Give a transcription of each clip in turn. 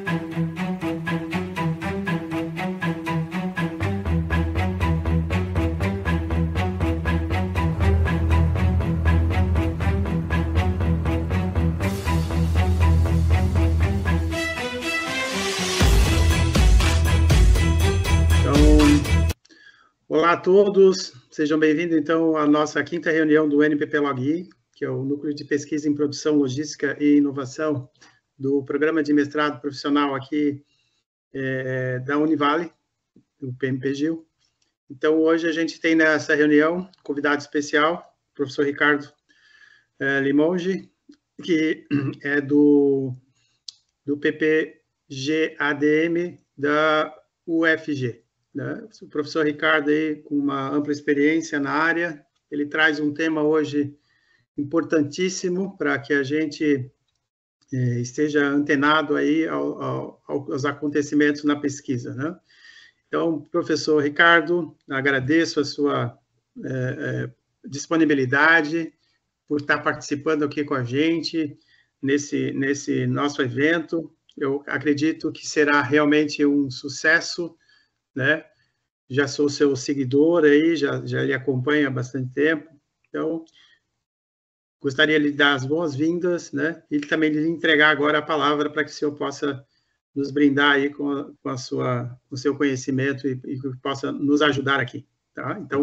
Olá a todos, sejam bem-vindos então à nossa quinta reunião do NPP-LOGI, que é o Núcleo de Pesquisa em Produção, Logística e Inovação do Programa de Mestrado Profissional aqui da Univale, do PMPGIL. Então, hoje a gente tem nessa reunião convidado especial, o professor Ricardo Limongi, que é do PPG-ADM da UFG. Né? O professor Ricardo, aí, com uma ampla experiência na área, ele traz um tema hoje importantíssimo para que a gente esteja antenado aí aos acontecimentos na pesquisa. Né? Então, professor Ricardo, agradeço a sua disponibilidade por estar participando aqui com a gente nesse nosso evento. Eu acredito que será realmente um sucesso, né? Já sou seu seguidor aí, já lhe acompanho há bastante tempo, então gostaria de lhe dar as boas-vindas, né? E também de lhe entregar agora a palavra para que o senhor possa nos brindar aí com o seu conhecimento e possa nos ajudar aqui, tá? Então,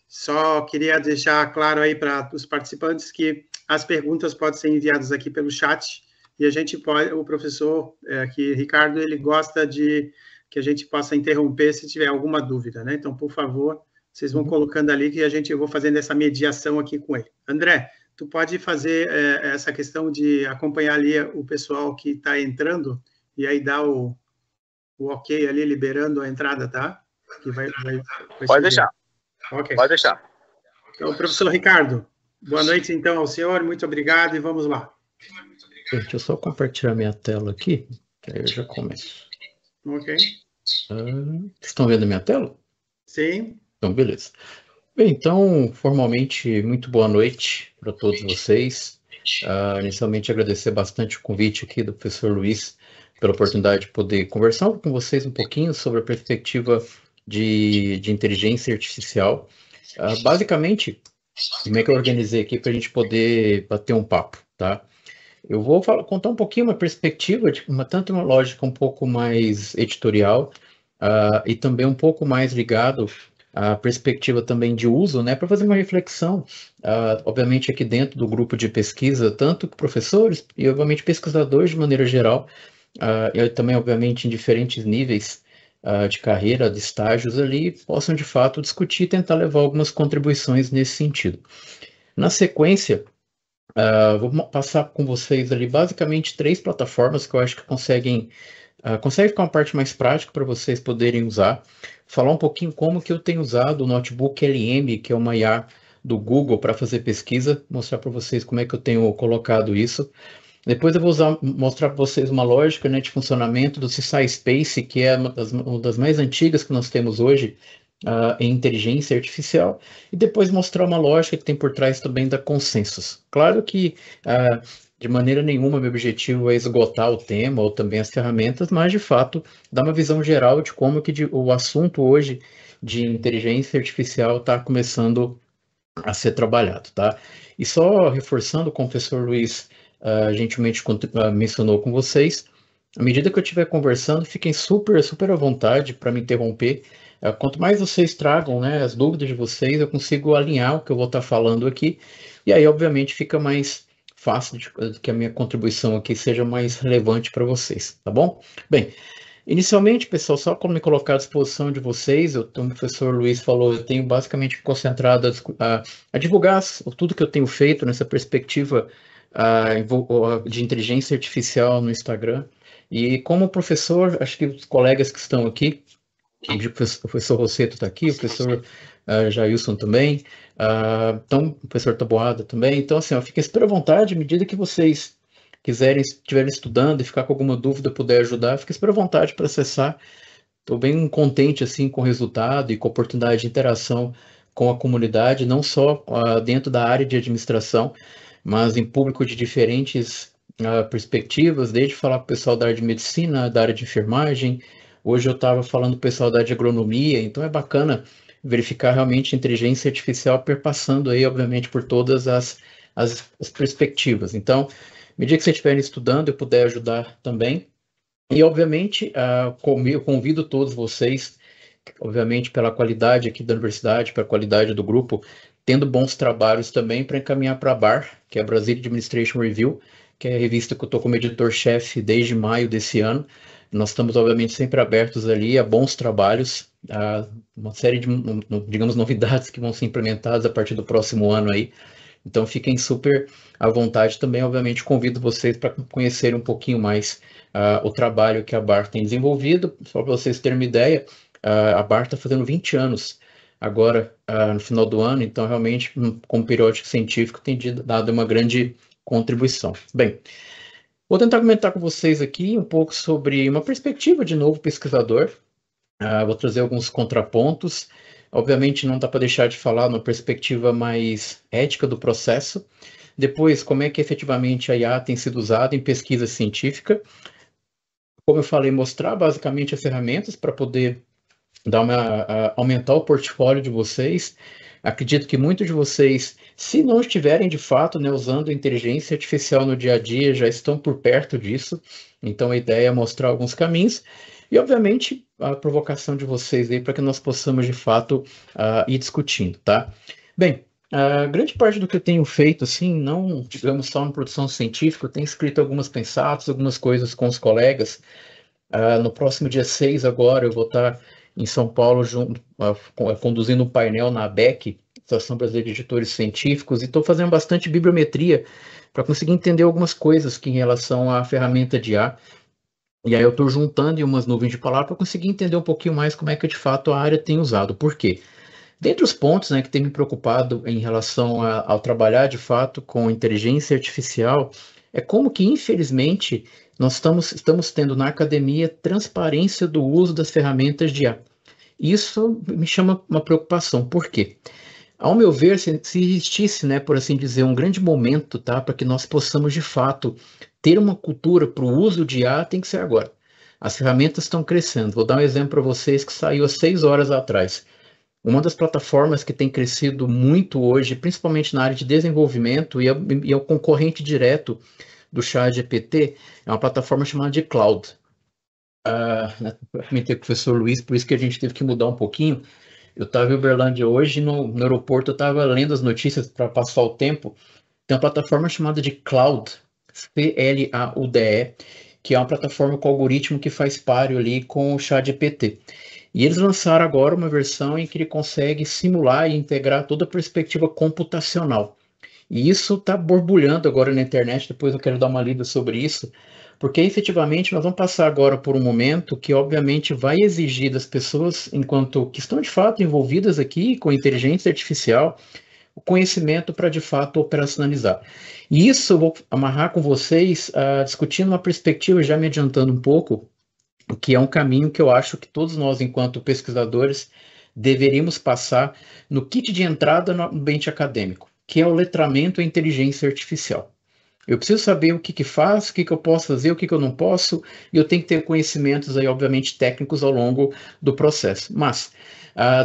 só queria deixar claro aí para os participantes que as perguntas podem ser enviadas aqui pelo chat e a gente pode, o professor aqui, Ricardo, ele gosta de que a gente possa interromper se tiver alguma dúvida, né? Então, por favor, vocês vão colocando ali que eu vou fazendo essa mediação aqui com ele. André, tu pode fazer essa questão de acompanhar ali o pessoal que está entrando e aí dar o ok ali, liberando a entrada, tá? Que vai pode deixar. Okay. Pode deixar. Então, professor Ricardo, boa noite, então, ao senhor. Muito obrigado e vamos lá. Deixa eu só compartilhar minha tela aqui, que aí eu já começo. Ok. Estão vendo a minha tela? Sim. Então, beleza. Bem, então, formalmente, muito boa noite para todos vocês. Inicialmente, agradecer bastante o convite aqui do professor Luiz pela oportunidade de poder conversar com vocês um pouquinho sobre a perspectiva de inteligência artificial. Basicamente, como é que eu organizei aqui para a gente poder bater um papo, tá? Eu vou contar um pouquinho uma perspectiva, tanto uma lógica um pouco mais editorial e também um pouco mais ligado à perspectiva também de uso, né, para fazer uma reflexão, obviamente aqui dentro do grupo de pesquisa, tanto professores e obviamente pesquisadores de maneira geral, e também obviamente em diferentes níveis de carreira, de estágios ali, possam de fato discutir e tentar levar algumas contribuições nesse sentido. Na sequência, vou passar com vocês ali basicamente 3 plataformas que eu acho que consegue ficar uma parte mais prática para vocês poderem usar. Falar um pouquinho como que eu tenho usado o notebook LM, que é uma IA do Google para fazer pesquisa, mostrar para vocês como é que eu tenho colocado isso. Depois eu vou mostrar para vocês uma lógica, né, de funcionamento do SciSpace, que é uma das mais antigas que nós temos hoje, em inteligência artificial, e depois mostrar uma lógica que tem por trás também da Consensus. Claro que, de maneira nenhuma, meu objetivo é esgotar o tema ou também as ferramentas, mas, de fato, dar uma visão geral de como que o assunto hoje de inteligência artificial está começando a ser trabalhado, tá? E só reforçando o que o professor Luiz gentilmente mencionou com vocês, à medida que eu estiver conversando, fiquem super à vontade para me interromper. Quanto mais vocês tragam, né, as dúvidas de vocês, eu consigo alinhar o que eu vou estar falando aqui, e aí, obviamente, fica mais fácil de que a minha contribuição aqui seja mais relevante para vocês, tá bom? Bem, inicialmente, pessoal, só para me colocar à disposição de vocês, como o professor Luiz falou, eu tenho basicamente concentrado a divulgar tudo que eu tenho feito nessa perspectiva de inteligência artificial no Instagram, e como professor, acho que os colegas que estão aqui, o professor Rosseto está aqui, o professor Jailson também, então, o professor Taboada também. Então, assim, fiquem super à vontade, à medida que vocês estiverem estudando e ficar com alguma dúvida, puder ajudar, fiquem super à vontade para acessar. Estou bem contente, assim, com o resultado e com a oportunidade de interação com a comunidade, não só dentro da área de administração, mas em público de diferentes perspectivas, desde falar com o pessoal da área de medicina, da área de enfermagem. Hoje eu estava falando com o pessoal da área de agronomia, então é bacana verificar realmente a inteligência artificial perpassando aí, obviamente, por todas as perspectivas. Então, à medida que vocês estiverem estudando, eu puder ajudar também. E, obviamente, eu convido todos vocês, obviamente, pela qualidade aqui da universidade, pela qualidade do grupo, tendo bons trabalhos também para encaminhar para a BAR, que é a Brazilian Administration Review, que é a revista que eu estou como editor-chefe desde maio desse ano. Nós estamos, obviamente, sempre abertos ali a bons trabalhos, a uma série de, digamos, novidades que vão ser implementadas a partir do próximo ano aí. Então, fiquem super à vontade também. Obviamente, convido vocês para conhecerem um pouquinho mais o trabalho que a BAR tem desenvolvido. Só para vocês terem uma ideia, a BAR está fazendo 20 anos agora, no final do ano. Então, realmente, como periódico científico, tem dado uma grande contribuição. Bem, vou tentar comentar com vocês aqui um pouco sobre uma perspectiva de novo pesquisador. Vou trazer alguns contrapontos. Obviamente, não dá para deixar de falar numa perspectiva mais ética do processo. Depois, como é que efetivamente a IA tem sido usada em pesquisa científica. Como eu falei, mostrar basicamente as ferramentas para poder aumentar o portfólio de vocês. Acredito que muitos de vocês, se não estiverem de fato, né, usando a inteligência artificial no dia a dia, já estão por perto disso. Então, a ideia é mostrar alguns caminhos. E, obviamente, a provocação de vocês aí para que nós possamos, de fato, ir discutindo, tá? Bem, grande parte do que eu tenho feito, assim, não, digamos, só na produção científica, eu tenho escrito algumas pensadas, algumas coisas com os colegas. No próximo dia 6 agora, eu vou estar em São Paulo conduzindo um painel na ABEC, Associação Brasileira de Editores Científicos, e estou fazendo bastante bibliometria para conseguir entender algumas coisas que em relação à ferramenta de IA. E aí eu estou juntando em umas nuvens de palavras para conseguir entender um pouquinho mais como é que de fato a área tem usado. Por quê? Dentre os pontos, né, que tem me preocupado em relação ao trabalhar de fato com inteligência artificial, é como que, infelizmente, nós estamos tendo na academia transparência do uso das ferramentas de IA. Isso me chama uma preocupação. Por quê? Ao meu ver, se existisse, né, por assim dizer, um grande momento, tá, para que nós possamos, de fato, ter uma cultura para o uso de IA, tem que ser agora. As ferramentas estão crescendo. Vou dar um exemplo para vocês que saiu há 6 horas atrás. Uma das plataformas que tem crescido muito hoje, principalmente na área de desenvolvimento, e é o concorrente direto do ChatGPT, é uma plataforma chamada de Cloud. Eu comentei com o professor Luiz, por isso que a gente teve que mudar um pouquinho. Eu estava em Uberlândia hoje, no aeroporto, eu estava lendo as notícias para passar o tempo. Tem uma plataforma chamada de Cloud, C-L-A-U-D-E, que é uma plataforma com algoritmo que faz páreo ali com o ChatGPT. E eles lançaram agora uma versão em que ele consegue simular e integrar toda a perspectiva computacional. E isso está borbulhando agora na internet, depois eu quero dar uma lida sobre isso, porque efetivamente nós vamos passar agora por um momento que obviamente vai exigir das pessoas, enquanto que estão de fato envolvidas aqui com inteligência artificial, o conhecimento para de fato operacionalizar. E isso eu vou amarrar com vocês, discutindo uma perspectiva, já me adiantando um pouco, que é um caminho que eu acho que todos nós, enquanto pesquisadores, deveríamos passar no kit de entrada no ambiente acadêmico, que é o letramento e inteligência artificial. Eu preciso saber o que faz, o que eu posso fazer, o que eu não posso, e eu tenho que ter conhecimentos aí, obviamente, técnicos ao longo do processo. Mas,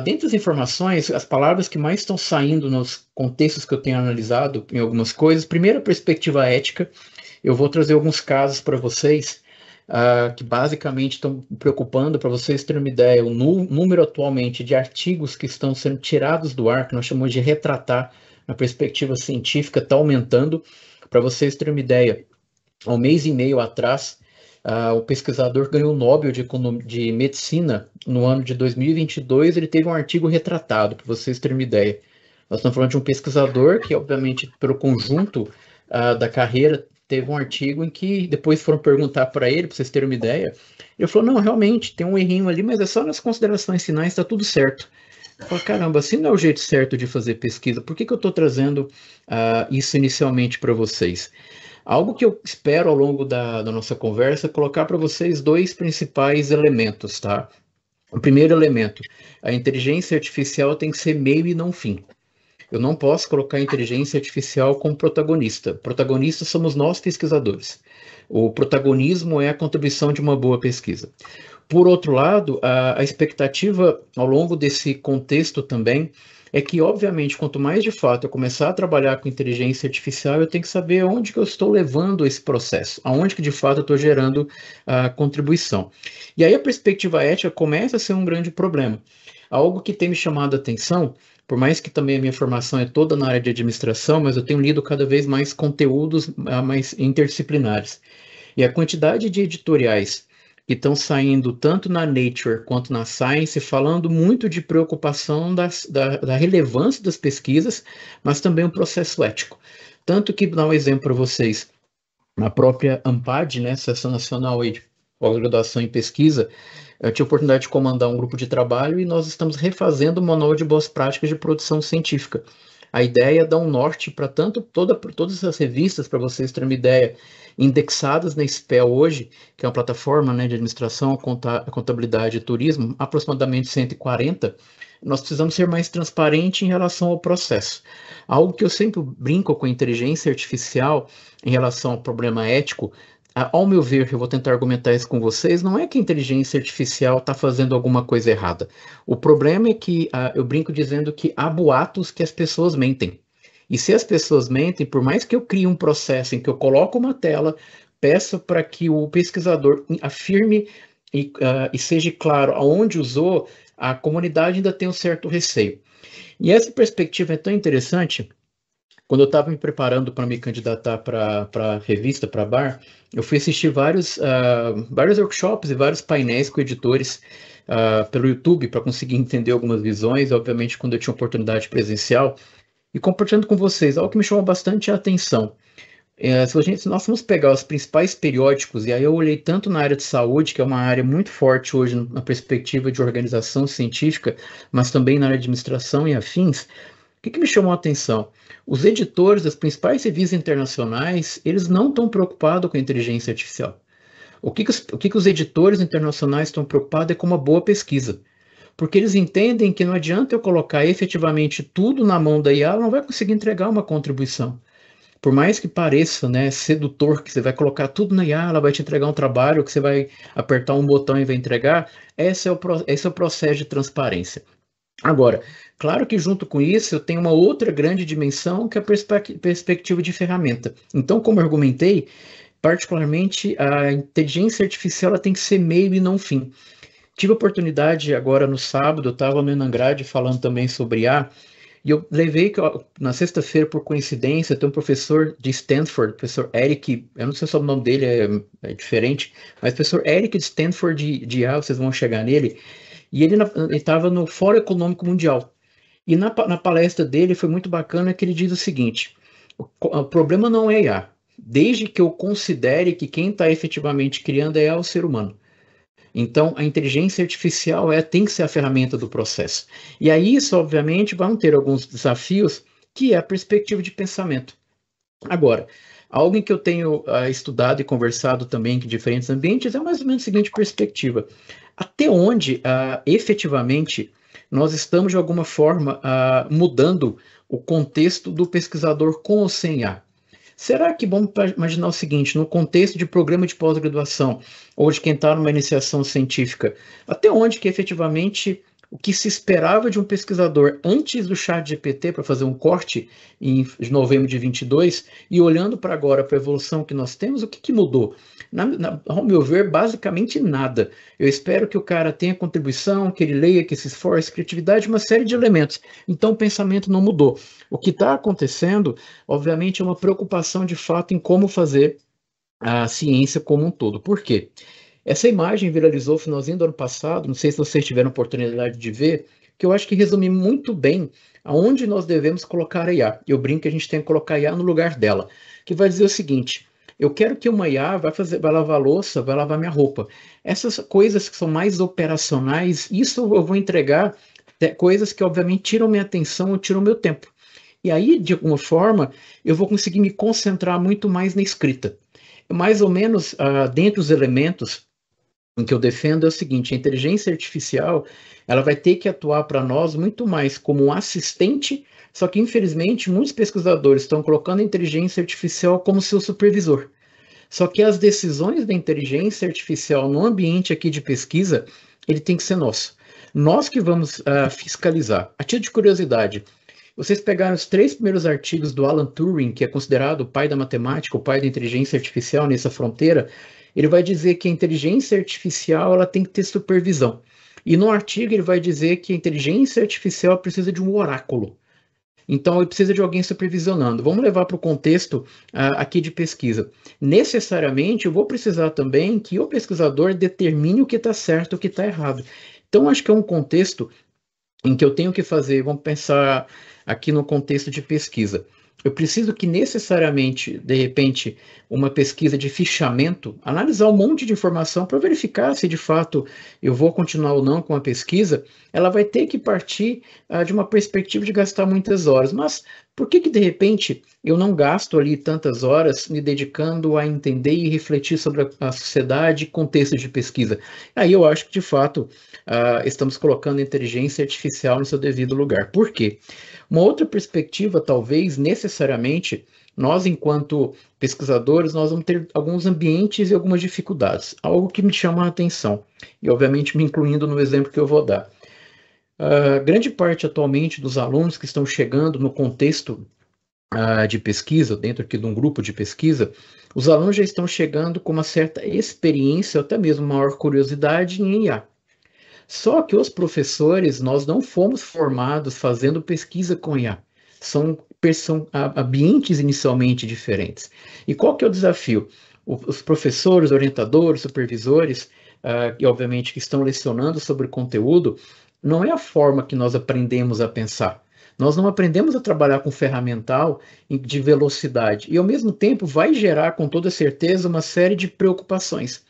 dentre as informações, as palavras que mais estão saindo nos contextos que eu tenho analisado em algumas coisas, primeiro, a perspectiva ética. Eu vou trazer alguns casos para vocês, que basicamente estão preocupando, para vocês terem uma ideia, o número atualmente de artigos que estão sendo tirados do ar, que nós chamamos de retratar, na perspectiva científica, está aumentando. Para vocês terem uma ideia, há um mês e meio atrás, o pesquisador ganhou o Nobel de Medicina no ano de 2022, ele teve um artigo retratado, para vocês terem uma ideia. Nós estamos falando de um pesquisador que, obviamente, pelo conjunto da carreira, teve um artigo em que depois foram perguntar para ele, para vocês terem uma ideia, ele falou, não, realmente, tem um errinho ali, mas é só nas considerações finais, está tudo certo. Eu falei, caramba, se não é o jeito certo de fazer pesquisa, por que eu estou trazendo isso inicialmente para vocês? Algo que eu espero ao longo da nossa conversa, colocar para vocês 2 principais elementos, tá? O primeiro elemento, a inteligência artificial tem que ser meio e não fim. Eu não posso colocar a inteligência artificial como protagonista. Protagonistas somos nós, pesquisadores. O protagonismo é a contribuição de uma boa pesquisa. Por outro lado, a expectativa ao longo desse contexto também é que, obviamente, quanto mais de fato eu começar a trabalhar com inteligência artificial, eu tenho que saber aonde que eu estou levando esse processo, aonde que de fato eu estou gerando a contribuição. E aí a perspectiva ética começa a ser um grande problema. Algo que tem me chamado a atenção, por mais que também a minha formação é toda na área de administração, mas eu tenho lido cada vez mais conteúdos mais interdisciplinares. E a quantidade de editoriais que estão saindo tanto na Nature quanto na Science, falando muito de preocupação da relevância das pesquisas, mas também o processo ético. Tanto que, vou dar um exemplo para vocês, na própria ANPAD, né, Associação Nacional de Pós-Graduação em Pesquisa, eu tive a oportunidade de comandar um grupo de trabalho e nós estamos refazendo o Manual de Boas Práticas de Produção Científica. A ideia é dar um norte para todas as revistas, para vocês terem uma ideia, indexadas na SPEL hoje, que é uma plataforma, né, de administração, contabilidade e turismo, aproximadamente 140, nós precisamos ser mais transparentes em relação ao processo. Algo que eu sempre brinco com a inteligência artificial em relação ao problema ético, ao meu ver, eu vou tentar argumentar isso com vocês, não é que a inteligência artificial está fazendo alguma coisa errada. O problema é que eu brinco dizendo que há boatos que as pessoas mentem. E se as pessoas mentem, por mais que eu crie um processo em que eu coloco uma tela, peço para que o pesquisador afirme e seja claro aonde usou, a comunidade ainda tem um certo receio. E essa perspectiva é tão interessante. Quando eu estava me preparando para me candidatar para a revista, para a BAR, eu fui assistir vários workshops e vários painéis com editores pelo YouTube para conseguir entender algumas visões, obviamente quando eu tinha oportunidade presencial, e compartilhando com vocês, algo que me chamou bastante a atenção. Se nós vamos pegar os principais periódicos, e aí eu olhei tanto na área de saúde, que é uma área muito forte hoje na perspectiva de organização científica, mas também na área de administração e afins, o que me chamou a atenção? Os editores das principais revistas internacionais, eles não estão preocupados com a inteligência artificial. O que os editores internacionais estão preocupados é com uma boa pesquisa. Porque eles entendem que não adianta eu colocar efetivamente tudo na mão da IA, ela não vai conseguir entregar uma contribuição. Por mais que pareça, né, sedutor, que você vai colocar tudo na IA, ela vai te entregar um trabalho, que você vai apertar um botão e vai entregar, esse é o processo de transparência. Agora, claro que junto com isso eu tenho uma outra grande dimensão que é a perspectiva de ferramenta. Então, como eu argumentei, particularmente a inteligência artificial ela tem que ser meio e não fim. Tive a oportunidade agora no sábado, eu estava no Enangrade falando também sobre IA, e eu levei na sexta-feira, por coincidência, tem um professor de Stanford, professor Eric, eu não sei se o nome dele é diferente, mas professor Eric de Stanford de IA, vocês vão chegar nele. E ele estava no Fórum Econômico Mundial. E na palestra dele foi muito bacana que ele diz o seguinte: o problema não é IA, desde que eu considere que quem está efetivamente criando a IA é o ser humano. Então, a inteligência artificial tem que ser a ferramenta do processo. E aí, isso, obviamente, vão ter alguns desafios, que é a perspectiva de pensamento. Agora, algo que eu tenho estudado e conversado também em diferentes ambientes é mais ou menos a seguinte perspectiva: até onde, efetivamente, nós estamos, de alguma forma, mudando o contexto do pesquisador com ou sem IA? Será que, vamos imaginar o seguinte, no contexto de programa de pós-graduação, ou de quem está numa iniciação científica, até onde que, efetivamente, o que se esperava de um pesquisador antes do ChatGPT, para fazer um corte em novembro de 22, e olhando para agora, para a evolução que nós temos, o que mudou? Ao meu ver, basicamente nada. Eu espero que o cara tenha contribuição, que ele leia, que se esforce, criatividade, uma série de elementos. Então, o pensamento não mudou. O que está acontecendo, obviamente, é uma preocupação de fato em como fazer a ciência como um todo. Por quê? Essa imagem viralizou no finalzinho do ano passado, não sei se vocês tiveram oportunidade de ver, que eu acho que resume muito bem aonde nós devemos colocar a IA. Eu brinco que a gente tem que colocar a IA no lugar dela, que vai dizer o seguinte: eu quero que uma IA vai lavar a louça, vai lavar minha roupa. Essas coisas que são mais operacionais, isso eu vou entregar coisas que obviamente tiram minha atenção ou tiram meu tempo. E aí, de alguma forma, eu vou conseguir me concentrar muito mais na escrita. Mais ou menos, dentre os elementos em que eu defendo é o seguinte: a inteligência artificial ela vai ter que atuar para nós muito mais como um assistente, Só que, infelizmente, muitos pesquisadores estão colocando a inteligência artificial como seu supervisor. Só que as decisões da inteligência artificial no ambiente aqui de pesquisa, ele tem que ser nosso. Nós que vamos fiscalizar. A título de curiosidade, vocês pegaram os 3 primeiros artigos do Alan Turing, que é considerado o pai da matemática, o pai da inteligência artificial nessa fronteira, ele vai dizer que a inteligência artificial ela tem que ter supervisão. E no artigo ele vai dizer que a inteligência artificial precisa de um oráculo. Então, ele precisa de alguém supervisionando. Vamos levar para o contexto aqui de pesquisa. Necessariamente, eu vou precisar também que o pesquisador determine o que está certo e o que está errado. Então, acho que é um contexto em que eu tenho que fazer, vamos pensar aqui no contexto de pesquisa. Eu preciso que necessariamente, de repente, uma pesquisa de fichamento, analisar um monte de informação para verificar se de fato eu vou continuar ou não com a pesquisa, ela vai ter que partir de uma perspectiva de gastar muitas horas. Mas por que de repente eu não gasto ali tantas horas me dedicando a entender e refletir sobre a sociedade e contexto de pesquisa? Aí eu acho que de fato estamos colocando a inteligência artificial no seu devido lugar. Por quê? Uma outra perspectiva, talvez, necessariamente, nós, enquanto pesquisadores, nós vamos ter alguns ambientes e algumas dificuldades. Algo que me chama a atenção, e obviamente me incluindo no exemplo que eu vou dar. Grande parte, atualmente, dos alunos que estão chegando no contexto de pesquisa, dentro aqui de um grupo de pesquisa, os alunos já estão chegando com uma certa experiência, até mesmo maior curiosidade em IA. Só que os professores, nós não fomos formados fazendo pesquisa com IA. São ambientes inicialmente diferentes. E qual que é o desafio? Os professores, orientadores, supervisores, e obviamente que estão lecionando sobre o conteúdo, não é a forma que nós aprendemos a pensar. Nós não aprendemos a trabalhar com ferramental de velocidade. E, ao mesmo tempo, vai gerar, com toda certeza, uma série de preocupações.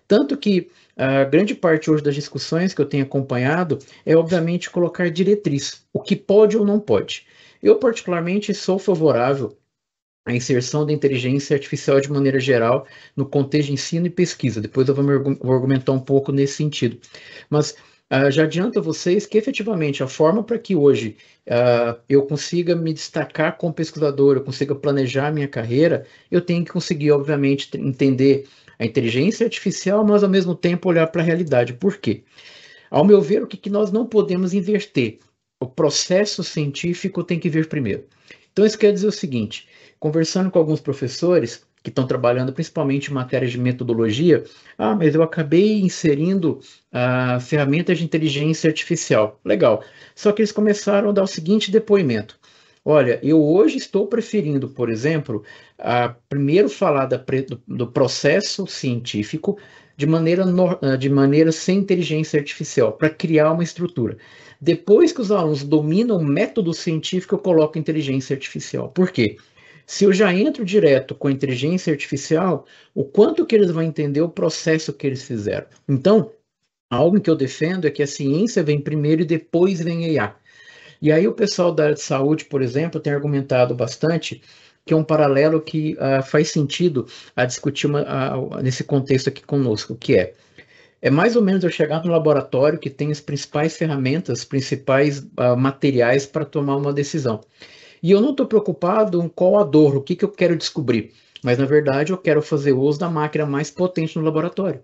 Tanto que a grande parte hoje das discussões que eu tenho acompanhado é, obviamente, colocar diretriz, o que pode ou não pode. Eu, particularmente, sou favorável à inserção da inteligência artificial de maneira geral no contexto de ensino e pesquisa. Depois eu vou argumentar um pouco nesse sentido. Mas já adianto a vocês que, efetivamente, a forma para que hoje eu consiga me destacar como pesquisador, eu consiga planejar a minha carreira, eu tenho que conseguir, obviamente, entender a inteligência artificial, mas ao mesmo tempo olhar para a realidade. Por quê? Ao meu ver, o que nós não podemos inverter? O processo científico tem que vir primeiro. Então, isso quer dizer o seguinte, conversando com alguns professores que estão trabalhando principalmente em matérias de metodologia, mas eu acabei inserindo ferramentas de inteligência artificial. Legal. Só que eles começaram a dar o seguinte depoimento. Olha, eu hoje estou preferindo, por exemplo, primeiro falar do processo científico de maneira sem inteligência artificial, para criar uma estrutura. Depois que os alunos dominam o método científico, eu coloco inteligência artificial. Por quê? Se eu já entro direto com a inteligência artificial, o quanto que eles vão entender o processo que eles fizeram. Então, algo que eu defendo é que a ciência vem primeiro e depois vem a IA. E aí o pessoal da área de saúde, por exemplo, tem argumentado bastante que é um paralelo que faz sentido a discutir nesse contexto aqui conosco, que é mais ou menos eu chegar no laboratório que tem as principais ferramentas, os principais materiais para tomar uma decisão. E eu não estou preocupado em qual a dor, o que eu quero descobrir, mas na verdade eu quero fazer uso da máquina mais potente no laboratório.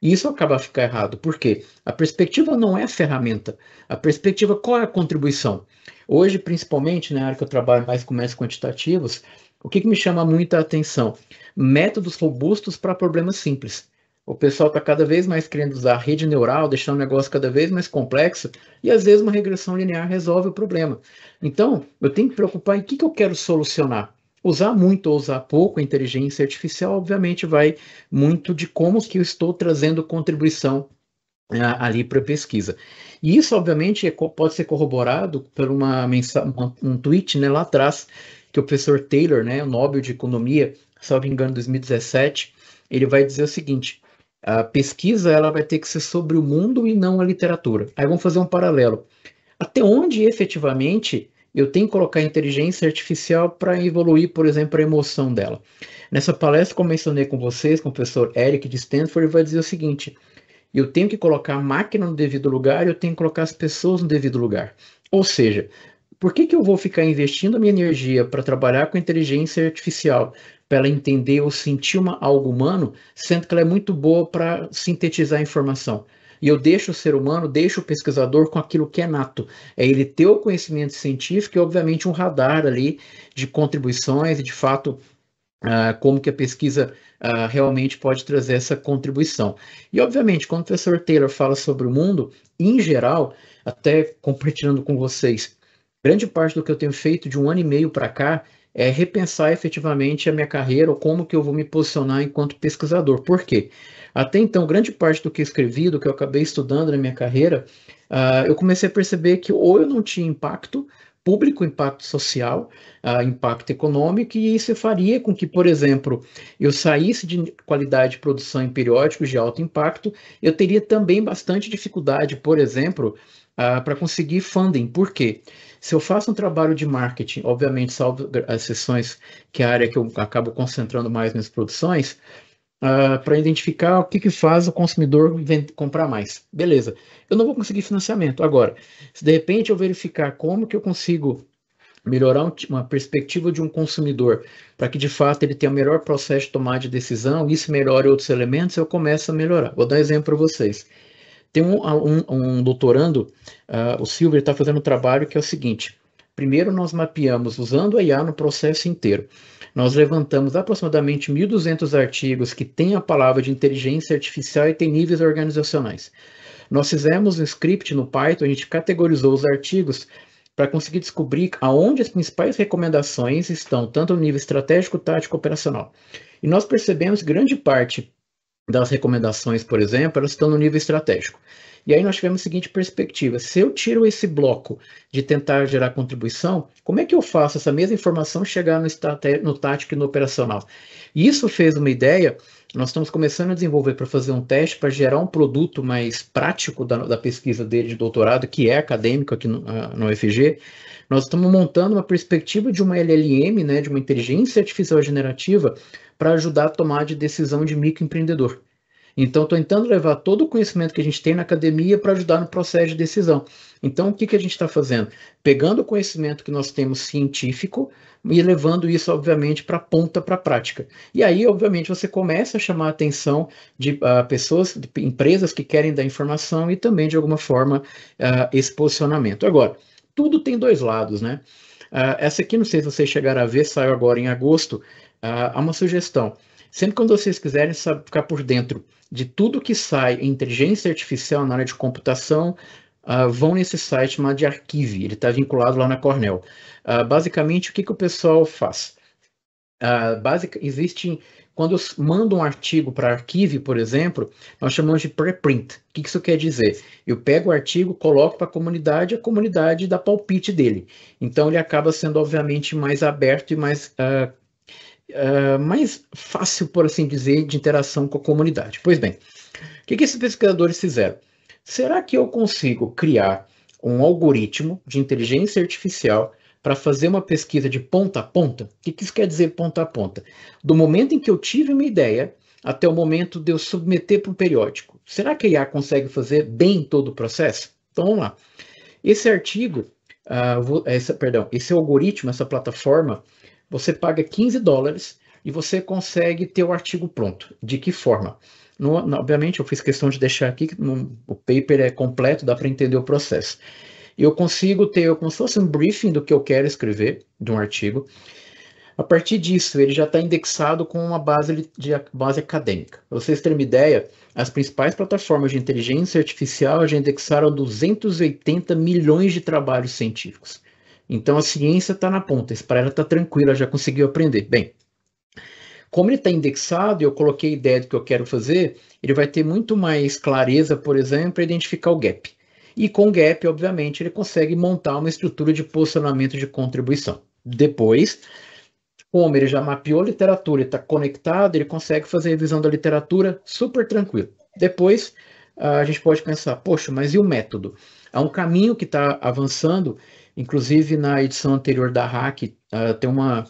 E isso acaba ficando errado. Por quê? A perspectiva não é a ferramenta. A perspectiva, qual é a contribuição? Hoje, principalmente, na área que eu trabalho mais com métodos quantitativos, o que me chama muita atenção? Métodos robustos para problemas simples. O pessoal está cada vez mais querendo usar rede neural, deixar o negócio cada vez mais complexo, e às vezes uma regressão linear resolve o problema. Então, eu tenho que preocupar em o que eu quero solucionar. Usar muito ou usar pouco a inteligência artificial, obviamente, vai muito de como que eu estou trazendo contribuição ali para a pesquisa. E isso, obviamente, pode ser corroborado por um tweet, né, lá atrás, que o professor Taylor, né, o Nobel de Economia, salvo engano, 2017, ele vai dizer o seguinte: a pesquisa ela vai ter que ser sobre o mundo e não a literatura. Aí vamos fazer um paralelo. Até onde, efetivamente, eu tenho que colocar a inteligência artificial para evoluir, por exemplo, a emoção dela? Nessa palestra que eu mencionei com vocês, com o professor Eric de Stanford, ele vai dizer o seguinte: eu tenho que colocar a máquina no devido lugar e eu tenho que colocar as pessoas no devido lugar. Ou seja, Por que eu vou ficar investindo a minha energia para trabalhar com inteligência artificial, para ela entender ou sentir algo humano, sendo que ela é muito boa para sintetizar a informação? E eu deixo o ser humano, deixo o pesquisador com aquilo que é nato. É ele ter o conhecimento científico e, obviamente, um radar ali de contribuições e, de fato, como que a pesquisa realmente pode trazer essa contribuição. E, obviamente, quando o professor Taylor fala sobre o mundo, em geral, até compartilhando com vocês, grande parte do que eu tenho feito de 1 ano e meio para cá é repensar efetivamente a minha carreira ou como que eu vou me posicionar enquanto pesquisador. Por quê? Até então, grande parte do que escrevi, do que eu acabei estudando na minha carreira, eu comecei a perceber que ou eu não tinha impacto público, impacto social, impacto econômico, e isso faria com que, por exemplo, eu saísse de qualidade de produção em periódicos de alto impacto, eu teria também bastante dificuldade, por exemplo, para conseguir funding. Por quê? Se eu faço um trabalho de marketing, obviamente, salvo as exceções, que é a área que eu acabo concentrando mais nas produções, para identificar o que faz o consumidor comprar mais. Beleza, eu não vou conseguir financiamento. Agora, se de repente eu verificar como que eu consigo melhorar uma perspectiva de um consumidor, para que de fato ele tenha o melhor processo de tomar de decisão, isso melhore outros elementos, eu começo a melhorar. Vou dar um exemplo para vocês. Tem um doutorando, o Silver está fazendo um trabalho que é o seguinte: primeiro nós mapeamos, usando a IA no processo inteiro, nós levantamos aproximadamente 1.200 artigos que têm a palavra de inteligência artificial e têm níveis organizacionais. Nós fizemos um script no Python, a gente categorizou os artigos para conseguir descobrir aonde as principais recomendações estão, tanto no nível estratégico, tático e operacional. E nós percebemos que grande parte das recomendações, por exemplo, elas estão no nível estratégico. E aí nós tivemos a seguinte perspectiva: se eu tiro esse bloco de tentar gerar contribuição, como é que eu faço essa mesma informação chegar no tático e no operacional? E isso fez uma ideia. Nós estamos começando a desenvolver para fazer um teste para gerar um produto mais prático da pesquisa dele de doutorado, que é acadêmico aqui no UFG. Nós estamos montando uma perspectiva de uma LLM, né, de uma inteligência artificial generativa, para ajudar a tomar de decisão de microempreendedor. Então, estou tentando levar todo o conhecimento que a gente tem na academia para ajudar no processo de decisão. Então, o que a gente está fazendo? Pegando o conhecimento que nós temos científico e levando isso, obviamente, para a ponta, para a prática. E aí, obviamente, você começa a chamar a atenção de pessoas, de empresas que querem dar informação e também, de alguma forma, esse posicionamento. Agora, tudo tem dois lados, né? Essa aqui, não sei se vocês chegaram a ver, saiu agora em agosto, há uma sugestão. Sempre quando vocês quiserem ficar por dentro de tudo que sai em inteligência artificial na área de computação, vão nesse site chamado de Archive, ele está vinculado lá na Cornell. Basicamente, o que o pessoal faz? Quando eu mando um artigo para Archive, por exemplo, nós chamamos de preprint. O que isso quer dizer? Eu pego o artigo, coloco para a comunidade dá palpite dele. Então, ele acaba sendo, obviamente, mais aberto e mais fácil, por assim dizer, de interação com a comunidade. Pois bem, o que esses pesquisadores fizeram? Será que eu consigo criar um algoritmo de inteligência artificial para fazer uma pesquisa de ponta a ponta? O que isso quer dizer ponta a ponta? Do momento em que eu tive uma ideia até o momento de eu submeter para um periódico. Será que a IA consegue fazer bem todo o processo? Então, vamos lá. Esse artigo, esse algoritmo, essa plataforma, você paga $15 e você consegue ter o artigo pronto. De que forma? Obviamente, eu fiz questão de deixar aqui que o paper é completo, dá para entender o processo. Eu consigo ter como se fosse um briefing do que eu quero escrever, de um artigo. A partir disso, ele já está indexado com uma base acadêmica. Para vocês terem uma ideia, as principais plataformas de inteligência artificial já indexaram 280 milhões de trabalhos científicos. Então, a ciência está na ponta, para ela está tranquila, já conseguiu aprender. Bem, como ele está indexado e eu coloquei a ideia do que eu quero fazer, ele vai ter muito mais clareza, por exemplo, para identificar o gap. E com o gap, obviamente, ele consegue montar uma estrutura de posicionamento de contribuição. Depois, como ele já mapeou a literatura e está conectado, ele consegue fazer a revisão da literatura super tranquilo. Depois, a gente pode pensar, poxa, mas e o método? Há um caminho que está avançando. Inclusive, na edição anterior da Hack, tem uma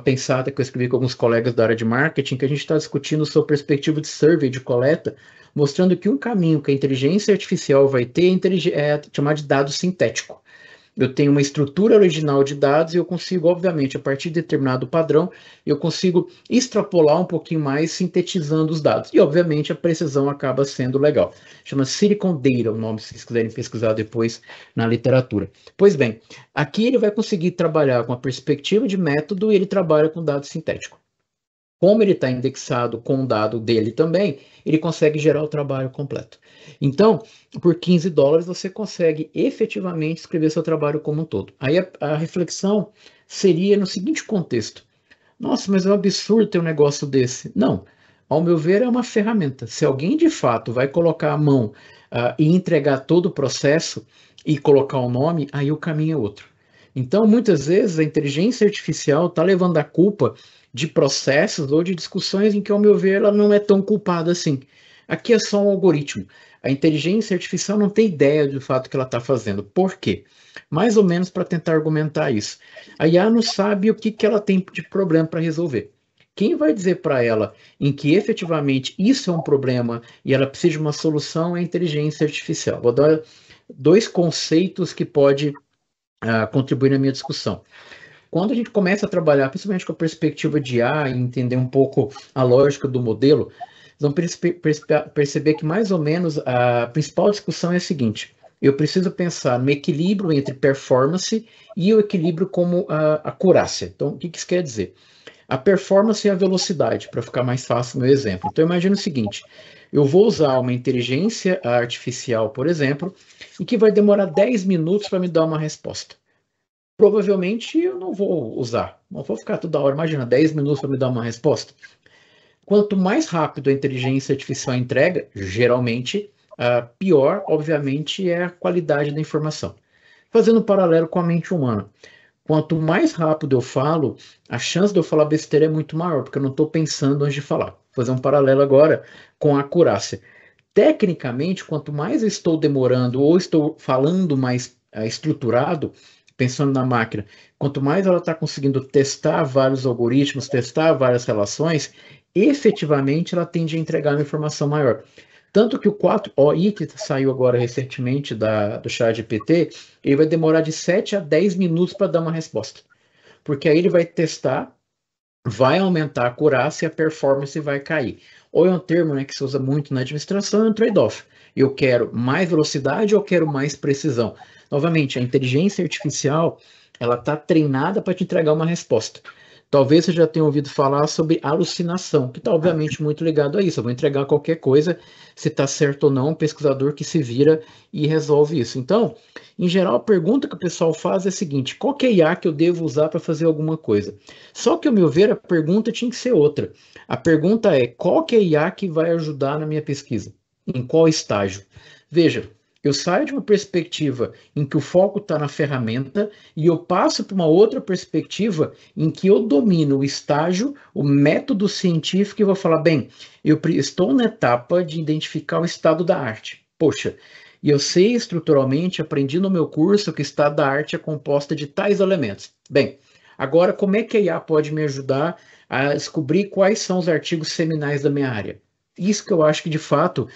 pensada que eu escrevi com alguns colegas da área de marketing, que a gente está discutindo sobre perspectiva de survey, de coleta, mostrando que um caminho que a inteligência artificial vai ter é chamado de dado sintético. eu tenho uma estrutura original de dados e eu consigo, obviamente, a partir de determinado padrão, eu consigo extrapolar um pouquinho mais, sintetizando os dados. E, obviamente, a precisão acaba sendo legal. Chama Silicon Data, o nome, se vocês quiserem pesquisar depois na literatura. Pois bem, aqui ele vai conseguir trabalhar com a perspectiva de método e ele trabalha com dado sintético. Como ele está indexado com o dado dele também, ele consegue gerar o trabalho completo. Então, por $15, você consegue efetivamente escrever seu trabalho como um todo. Aí a reflexão seria no seguinte contexto: nossa, mas é um absurdo ter um negócio desse. Não, ao meu ver, é uma ferramenta. Se alguém de fato vai colocar a mão e entregar todo o processo e colocar o nome, aí o caminho é outro. Então, muitas vezes, a inteligência artificial está levando a culpa de processos ou de discussões em que, ao meu ver, ela não é tão culpada assim. Aqui é só um algoritmo. A inteligência artificial não tem ideia do fato que ela está fazendo. Por quê? Mais ou menos para tentar argumentar isso. A IA não sabe o que ela tem de problema para resolver. Quem vai dizer para ela em que efetivamente isso é um problema e ela precisa de uma solução é a inteligência artificial. Vou dar 2 conceitos que pode contribuir na minha discussão. Quando a gente começa a trabalhar, principalmente com a perspectiva de IA e entender um pouco a lógica do modelo, vão perceber que mais ou menos a principal discussão é a seguinte: eu preciso pensar no equilíbrio entre performance e o equilíbrio como a acurácia. Então, o que isso quer dizer? A performance e a velocidade, para ficar mais fácil o meu exemplo. Então, imagine o seguinte: eu vou usar uma inteligência artificial, por exemplo, e que vai demorar 10 minutos para me dar uma resposta. Provavelmente eu não vou usar, não vou ficar toda hora, imagina, 10 minutos para me dar uma resposta. Quanto mais rápido a inteligência artificial entrega, geralmente, pior, obviamente, é a qualidade da informação. Fazendo um paralelo com a mente humana. Quanto mais rápido eu falo, a chance de eu falar besteira é muito maior, porque eu não estou pensando antes de falar. Vou fazer um paralelo agora com a acurácia. Tecnicamente, quanto mais eu estou demorando ou estou falando mais estruturado, pensando na máquina, quanto mais ela está conseguindo testar vários algoritmos, testar várias relações, efetivamente ela tende a entregar uma informação maior. Tanto que o 4OI, que saiu agora recentemente do ChatGPT, ele vai demorar de 7 a 10 minutos para dar uma resposta. Porque aí ele vai testar, vai aumentar a acurácia e a performance vai cair. Ou é um termo, né, que se usa muito na administração, é um trade-off. Eu quero mais velocidade ou eu quero mais precisão? Novamente, a inteligência artificial, ela está treinada para te entregar uma resposta. Talvez você já tenha ouvido falar sobre alucinação, que está obviamente muito ligado a isso. Eu vou entregar qualquer coisa, se está certo ou não, um pesquisador que se vira e resolve isso. Então, em geral, a pergunta que o pessoal faz é a seguinte: qual que é a IA que eu devo usar para fazer alguma coisa? Só que, ao meu ver, a pergunta tinha que ser outra. A pergunta é: qual que é a IA que vai ajudar na minha pesquisa? Em qual estágio? Veja, eu saio de uma perspectiva em que o foco está na ferramenta e eu passo para uma outra perspectiva em que eu domino o estágio, o método científico e vou falar, bem, eu estou na etapa de identificar o estado da arte. Poxa, e eu sei estruturalmente, aprendi no meu curso que o estado da arte é composta de tais elementos. Bem, agora como é que a IA pode me ajudar a descobrir quais são os artigos seminais da minha área? Isso que eu acho que, de fato,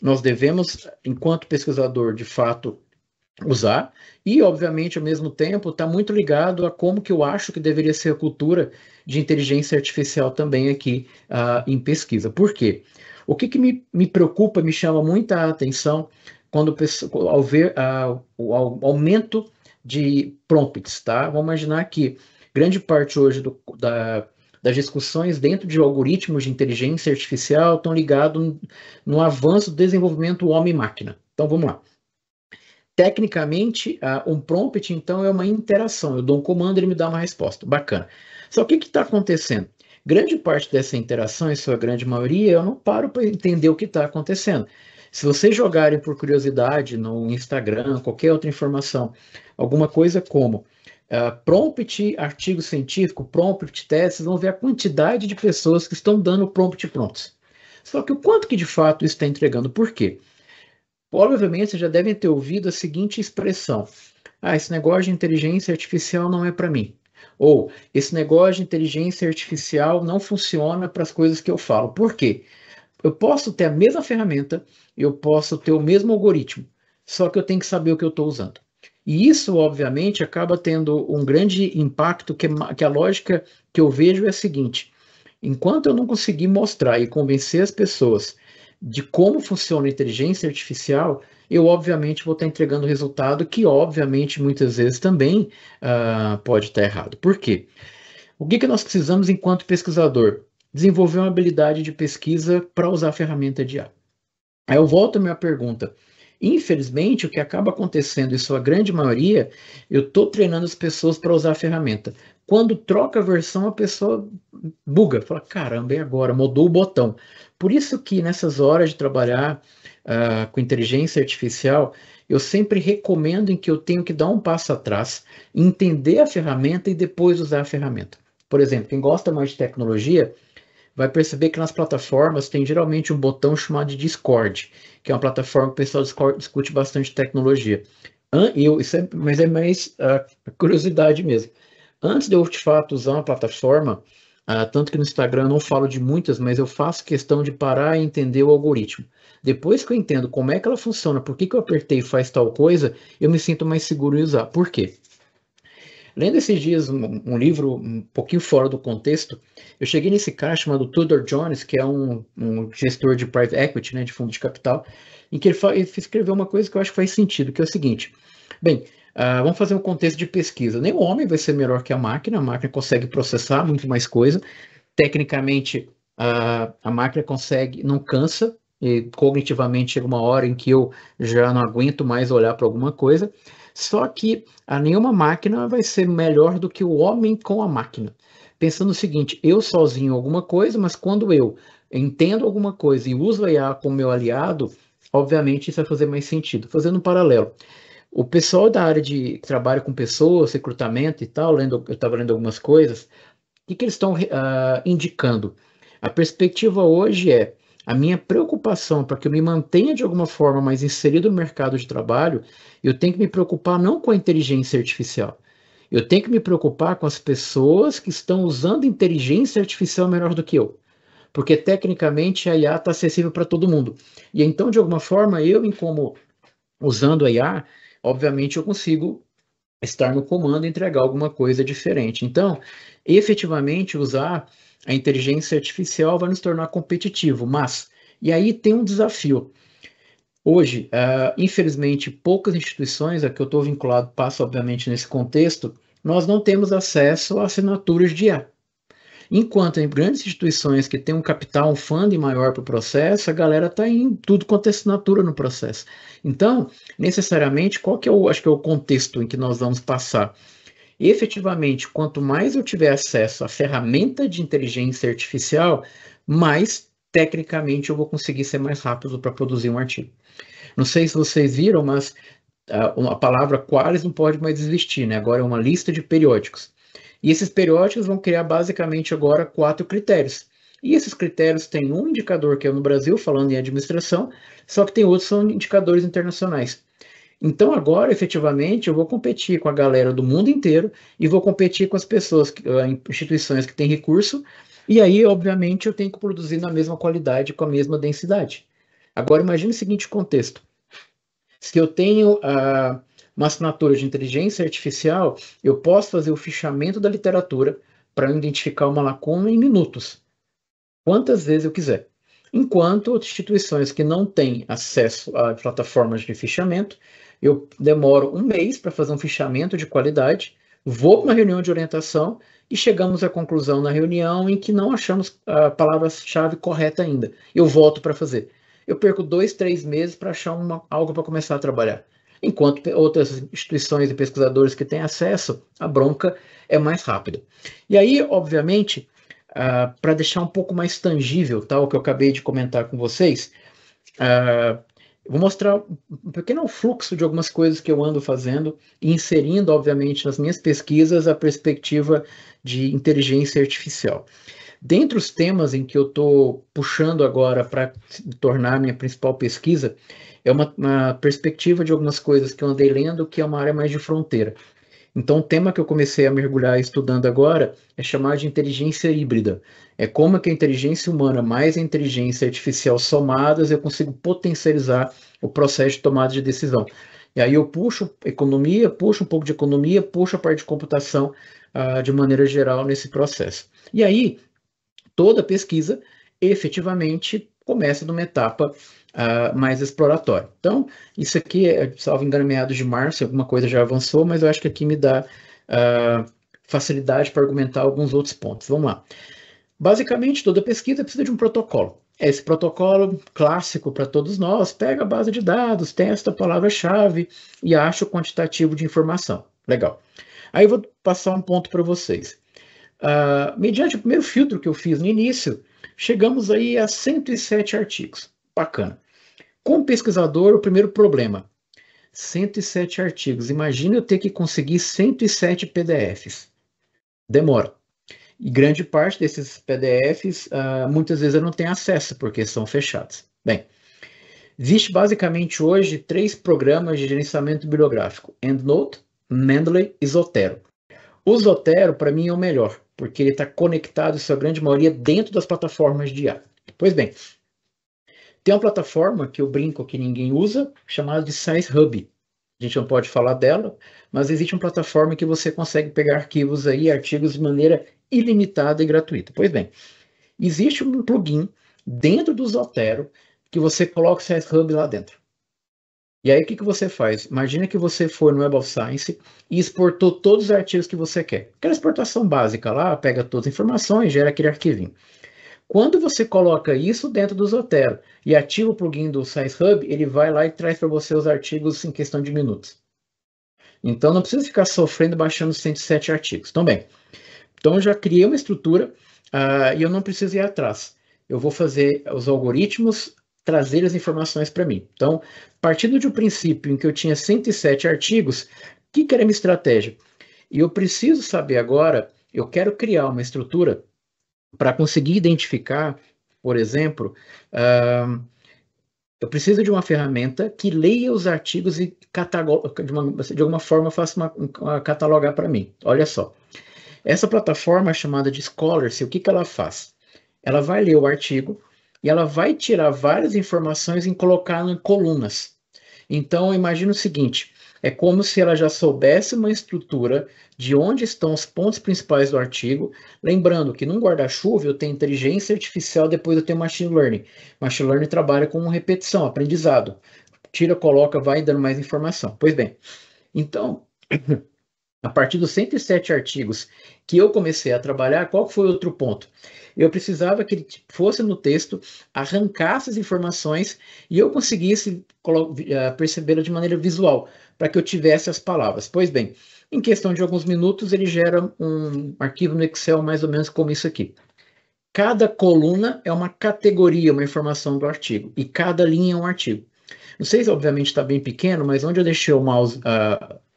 nós devemos, enquanto pesquisador, de fato, usar, e, obviamente, ao mesmo tempo, está muito ligado a como que eu acho que deveria ser a cultura de inteligência artificial também aqui em pesquisa. Por quê? O que me preocupa, me chama muita atenção, quando ao ver o aumento de prompts, tá? Vamos imaginar que grande parte hoje das discussões dentro de algoritmos de inteligência artificial estão ligados no avanço do desenvolvimento homem-máquina. Então, vamos lá. Tecnicamente, um prompt, então, é uma interação. Eu dou um comando e ele me dá uma resposta. Bacana. Só que o que está acontecendo? Grande parte dessa interação, em sua grande maioria, eu não paro para entender o que está acontecendo. Se vocês jogarem por curiosidade no Instagram, qualquer outra informação, alguma coisa como prompt artigo científico, prompt testes, vão ver a quantidade de pessoas que estão dando prompt prontos. Só que o quanto que de fato isso está entregando? Por quê? Provavelmente vocês já devem ter ouvido a seguinte expressão: esse negócio de inteligência artificial não é para mim. Ou, esse negócio de inteligência artificial não funciona para as coisas que eu falo. Por quê? Eu posso ter a mesma ferramenta, eu posso ter o mesmo algoritmo, só que eu tenho que saber o que eu estou usando. E isso, obviamente, acaba tendo um grande impacto, que a lógica que eu vejo é a seguinte: enquanto eu não conseguir mostrar e convencer as pessoas de como funciona a inteligência artificial, eu obviamente vou estar entregando resultado que, obviamente, muitas vezes também pode estar errado. Por quê? O que nós precisamos enquanto pesquisador? Desenvolver uma habilidade de pesquisa para usar a ferramenta de IA. Aí eu volto à minha pergunta. Infelizmente, o que acaba acontecendo, em sua grande maioria, eu estou treinando as pessoas para usar a ferramenta. Quando troca a versão, a pessoa buga, fala, caramba, e agora? Mudou o botão. Por isso que nessas horas de trabalhar com inteligência artificial, eu sempre recomendo em que eu tenho que dar um passo atrás, entender a ferramenta e depois usar a ferramenta. Por exemplo, quem gosta mais de tecnologia, vai perceber que nas plataformas tem geralmente um botão chamado de Discord, que é uma plataforma que o pessoal discute bastante tecnologia. Mas é mais curiosidade mesmo. Antes de eu, de fato, usar uma plataforma, tanto que no Instagram eu não falo de muitas, mas eu faço questão de parar e entender o algoritmo. Depois que eu entendo como é que ela funciona, por que eu apertei e faz tal coisa, eu me sinto mais seguro em usar. Por quê? Lendo esses dias um livro um pouquinho fora do contexto, eu cheguei nesse cara chamado Tudor Jones, que é um gestor de private equity, né, de fundo de capital, em que ele escreveu uma coisa que eu acho que faz sentido, que é o seguinte: bem, vamos fazer um contexto de pesquisa. Nem o homem vai ser melhor que a máquina consegue processar muito mais coisa. Tecnicamente, a máquina consegue, não cansa, e cognitivamente chega uma hora em que eu já não aguento mais olhar para alguma coisa. Só que nenhuma máquina vai ser melhor do que o homem com a máquina. Pensando o seguinte, eu sozinho alguma coisa, mas quando eu entendo alguma coisa e uso a IA como meu aliado, obviamente isso vai fazer mais sentido. Fazendo um paralelo. O pessoal da área de trabalho com pessoas, recrutamento e tal, eu estava lendo algumas coisas, o que eles estão indicando? A perspectiva hoje é a minha preocupação para que eu me mantenha de alguma forma mais inserido no mercado de trabalho, eu tenho que me preocupar não com a inteligência artificial. Eu tenho que me preocupar com as pessoas que estão usando inteligência artificial melhor do que eu. Porque tecnicamente a IA está acessível para todo mundo. E então, de alguma forma, como usando a IA, obviamente eu consigo estar no comando e entregar alguma coisa diferente. Então, efetivamente, usar a inteligência artificial vai nos tornar competitivo, mas, e aí tem um desafio. Hoje, infelizmente, poucas instituições a que eu estou vinculado passam, obviamente, nesse contexto, nós não temos acesso a assinaturas de IA. Enquanto em grandes instituições que têm um capital, um funding maior para o processo, a galera está em tudo quanto é assinatura no processo. Então, necessariamente, qual que é acho que é o contexto em que nós vamos passar? E, efetivamente, quanto mais eu tiver acesso à ferramenta de inteligência artificial, mais tecnicamente eu vou conseguir ser mais rápido para produzir um artigo. Não sei se vocês viram, mas a palavra qualis não pode mais existir, né? Agora é uma lista de periódicos. E esses periódicos vão criar basicamente agora 4 critérios. E esses critérios têm um indicador que é no Brasil, falando em administração, só que tem outros que são indicadores internacionais. Então agora, efetivamente, eu vou competir com a galera do mundo inteiro e vou competir com as pessoas, instituições que têm recurso, e aí, obviamente, eu tenho que produzir na mesma qualidade, com a mesma densidade. Agora, imagine o seguinte contexto. Se eu tenho uma assinatura de inteligência artificial, eu posso fazer o fichamento da literatura para identificar uma lacuna em minutos, quantas vezes eu quiser. Enquanto instituições que não têm acesso a plataformas de fichamento, eu demoro um mês para fazer um fichamento de qualidade, vou para uma reunião de orientação e chegamos à conclusão na reunião em que não achamos a palavra-chave correta ainda. Eu volto para fazer. Eu perco 2, 3 meses para achar algo para começar a trabalhar. Enquanto outras instituições e pesquisadores que têm acesso, a bronca é mais rápida. E aí, obviamente, para deixar um pouco mais tangível, tá, o que eu acabei de comentar com vocês, vou mostrar um pequeno fluxo de algumas coisas que eu ando fazendo e inserindo, obviamente, nas minhas pesquisas a perspectiva de inteligência artificial. Dentre os temas em que eu estou puxando agora para tornar minha principal pesquisa, é uma perspectiva de algumas coisas que eu andei lendo, que é uma área mais de fronteira. Então, o tema que eu comecei a mergulhar estudando agora é chamado de inteligência híbrida. É como que a inteligência humana mais a inteligência artificial somadas eu consigo potencializar o processo de tomada de decisão. E aí eu puxo economia, puxo um pouco de economia, puxo a parte de computação de maneira geral nesse processo. E aí, toda pesquisa efetivamente começa numa etapa mais exploratória. Então, isso aqui, salvo engano, meados de março, alguma coisa já avançou, mas eu acho que aqui me dá facilidade para argumentar alguns outros pontos. Vamos lá. Basicamente, toda pesquisa precisa de um protocolo. Esse protocolo clássico para todos nós, pega a base de dados, testa a palavra-chave e acha o quantitativo de informação. Legal. Aí eu vou passar um ponto para vocês. Mediante o primeiro filtro que eu fiz no início, chegamos aí a 107 artigos. Bacana. Como pesquisador, o primeiro problema, 107 artigos. Imagina eu ter que conseguir 107 PDFs. Demora. E grande parte desses PDFs, muitas vezes eu não tenho acesso, porque são fechados. Bem, existe basicamente hoje 3 programas de gerenciamento bibliográfico: EndNote, Mendeley e Zotero. O Zotero, para mim, é o melhor, porque ele está conectado, em sua grande maioria, dentro das plataformas de IA. Pois bem, tem uma plataforma que eu brinco que ninguém usa, chamada de SciHub. A gente não pode falar dela, mas existe uma plataforma que você consegue pegar arquivos aí, artigos de maneira ilimitada e gratuita. Pois bem, existe um plugin dentro do Zotero que você coloca o SciHub lá dentro. E aí o que você faz? Imagina que você for no Web of Science e exportou todos os artigos que você quer. Aquela exportação básica lá, pega todas as informações, gera aquele arquivinho. Quando você coloca isso dentro do Zotero e ativa o plugin do SciHub, ele vai lá e traz para você os artigos em questão de minutos. Então não precisa ficar sofrendo baixando 107 artigos. Então, bem, então eu já criei uma estrutura e eu não preciso ir atrás. Eu vou fazer os algoritmos trazer as informações para mim. Então, partindo de um princípio em que eu tinha 107 artigos, o que era a minha estratégia? E eu preciso saber agora, eu quero criar uma estrutura para conseguir identificar, por exemplo, eu preciso de uma ferramenta que leia os artigos e de alguma forma faça uma catalogar para mim. Olha só. Essa plataforma chamada de Scholarly, o que ela faz? Ela vai ler o artigo e ela vai tirar várias informações e colocar em colunas. Então, imagina o seguinte, é como se ela já soubesse uma estrutura de onde estão os pontos principais do artigo, lembrando que num guarda-chuva eu tenho inteligência artificial, depois eu tenho machine learning. Machine learning trabalha com repetição, aprendizado. Tira, coloca, vai dando mais informação. Pois bem, então, a partir dos 107 artigos que eu comecei a trabalhar, qual foi o outro ponto? Eu precisava que ele fosse no texto, arrancasse as informações e eu conseguisse percebê-la de maneira visual, para que eu tivesse as palavras. Pois bem, em questão de alguns minutos, ele gera um arquivo no Excel mais ou menos como isso aqui. Cada coluna é uma categoria, uma informação do artigo, e cada linha é um artigo. Não sei se, obviamente, está bem pequeno, mas onde eu deixei o mouse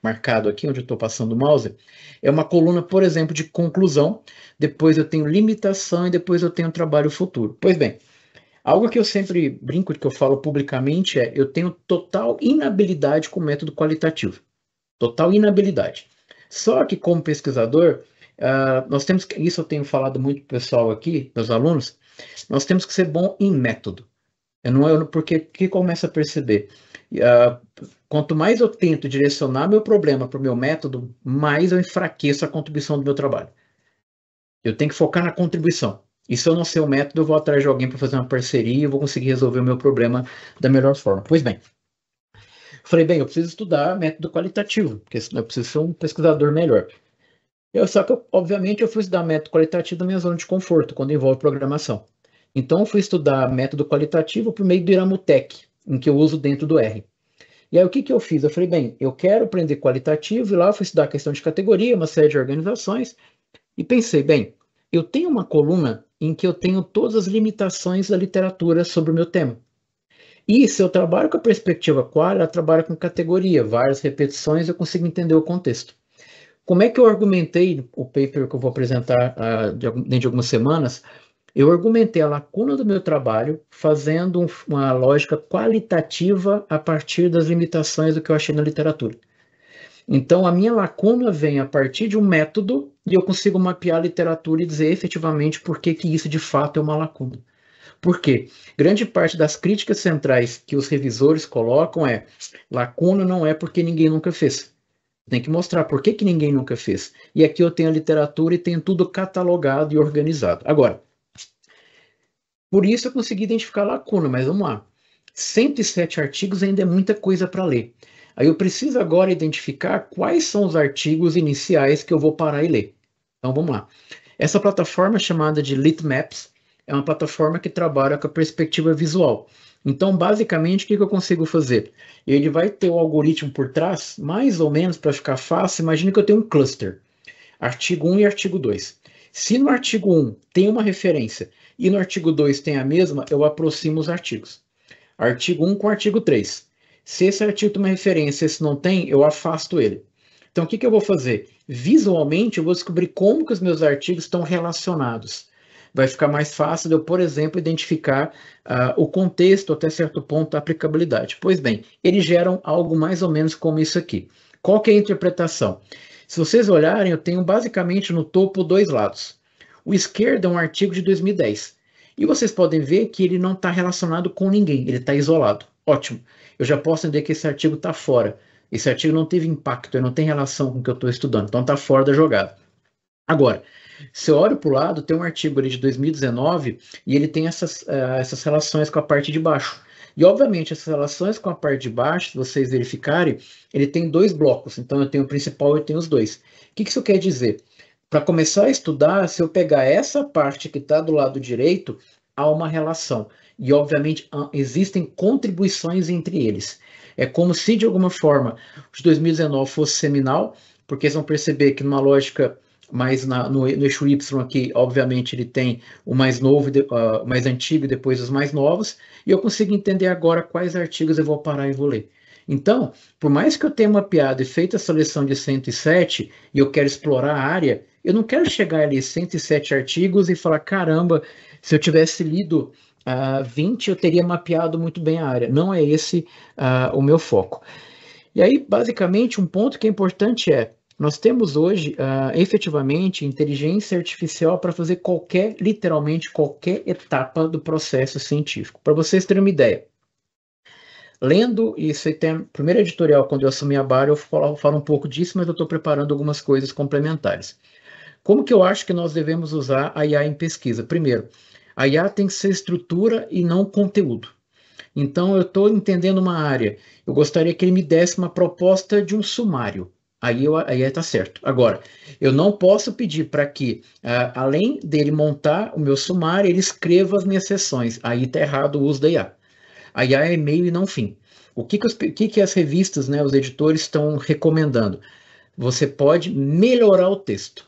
marcado aqui, onde eu estou passando o mouse, é uma coluna, por exemplo, de conclusão, depois eu tenho limitação e depois eu tenho trabalho futuro. Pois bem, algo que eu sempre brinco, que eu falo publicamente, é eu tenho total inabilidade com o método qualitativo. Total inabilidade. Só que, como pesquisador, nós temos que, isso eu tenho falado muito para o pessoal aqui, meus alunos, nós temos que ser bom em método. Porque o que começa a perceber? Quanto mais eu tento direcionar meu problema para o meu método, mais eu enfraqueço a contribuição do meu trabalho. Eu tenho que focar na contribuição. E se eu não sei o método, eu vou atrás de alguém para fazer uma parceria e vou conseguir resolver o meu problema da melhor forma. Pois bem, falei, bem, eu preciso estudar método qualitativo, porque eu preciso ser um pesquisador melhor. Só que, obviamente, eu fui estudar método qualitativo da minha zona de conforto, quando envolve programação. Então, eu fui estudar método qualitativo por meio do Iramutec, em que eu uso dentro do R. E aí, o que eu fiz? Eu falei, bem, eu quero aprender qualitativo, e lá eu fui estudar a questão de categoria, uma série de organizações, e pensei, bem, eu tenho uma coluna em que eu tenho todas as limitações da literatura sobre o meu tema. E se eu trabalho com a perspectiva qual, ela trabalha com categoria, várias repetições, eu consigo entender o contexto. Como é que eu argumentei o paper que eu vou apresentar dentro de algumas semanas? Eu argumentei a lacuna do meu trabalho fazendo uma lógica qualitativa a partir das limitações do que eu achei na literatura. Então, a minha lacuna vem a partir de um método e eu consigo mapear a literatura e dizer efetivamente por que isso de fato é uma lacuna. Por quê? Grande parte das críticas centrais que os revisores colocam é: lacuna não é porque ninguém nunca fez. Tem que mostrar por que ninguém nunca fez. E aqui eu tenho a literatura e tenho tudo catalogado e organizado. Agora, por isso eu consegui identificar a lacuna, mas vamos lá. 107 artigos ainda é muita coisa para ler. Aí eu preciso agora identificar quais são os artigos iniciais que eu vou parar e ler. Então vamos lá. Essa plataforma chamada de Litmaps é uma plataforma que trabalha com a perspectiva visual. Então, basicamente, o que eu consigo fazer? Ele vai ter o algoritmo por trás, mais ou menos para ficar fácil. Imagine que eu tenho um cluster, artigo 1 e artigo 2. Se no artigo 1 tem uma referência e no artigo 2 tem a mesma, eu aproximo os artigos. Artigo 1 com artigo 3. Se esse artigo tem uma referência e esse não tem, eu afasto ele. Então, o que eu vou fazer? Visualmente, eu vou descobrir como que os meus artigos estão relacionados. Vai ficar mais fácil de eu, por exemplo, identificar o contexto, até certo ponto, a aplicabilidade. Pois bem, eles geram algo mais ou menos como isso aqui. Qual que é a interpretação? Se vocês olharem, eu tenho basicamente no topo dois lados. O esquerdo é um artigo de 2010. E vocês podem ver que ele não está relacionado com ninguém, ele está isolado. Ótimo. Eu já posso entender que esse artigo está fora. Esse artigo não teve impacto, ele não tem relação com o que eu estou estudando, então está fora da jogada. Agora, se eu olho para o lado, tem um artigo ali de 2019 e ele tem essas relações com a parte de baixo. E, obviamente, essas relações com a parte de baixo, se vocês verificarem, ele tem dois blocos. Então, eu tenho o principal e eu tenho os dois. O que isso quer dizer? Para começar a estudar, se eu pegar essa parte que está do lado direito, há uma relação. E, obviamente, existem contribuições entre eles. É como se, de alguma forma, o de 2019 fosse seminal, porque vocês vão perceber que numa lógica mais no eixo Y aqui, obviamente, ele tem o mais novo, o mais antigo e depois os mais novos, e eu consigo entender agora quais artigos eu vou parar e vou ler. Então, por mais que eu tenha mapeado e feito a seleção de 107 e eu quero explorar a área, eu não quero chegar ali 107 artigos e falar, caramba, se eu tivesse lido 20, eu teria mapeado muito bem a área. Não é esse o meu foco. E aí, basicamente, um ponto que é importante é, nós temos hoje, efetivamente, inteligência artificial para fazer literalmente qualquer etapa do processo científico. Para vocês terem uma ideia, lendo, isso aí tem a primeira editorial, quando eu assumi a Bayer, eu falo um pouco disso, mas eu estou preparando algumas coisas complementares. Como que eu acho que nós devemos usar a IA em pesquisa? Primeiro, a IA tem que ser estrutura e não conteúdo. Então, eu estou entendendo uma área, eu gostaria que ele me desse uma proposta de um sumário. Aí está certo. Agora, eu não posso pedir para que, além dele montar o meu sumário, ele escreva as minhas sessões. Aí está errado o uso da IA. A IA é meio e não fim. O que as revistas, né, os editores estão recomendando? Você pode melhorar o texto,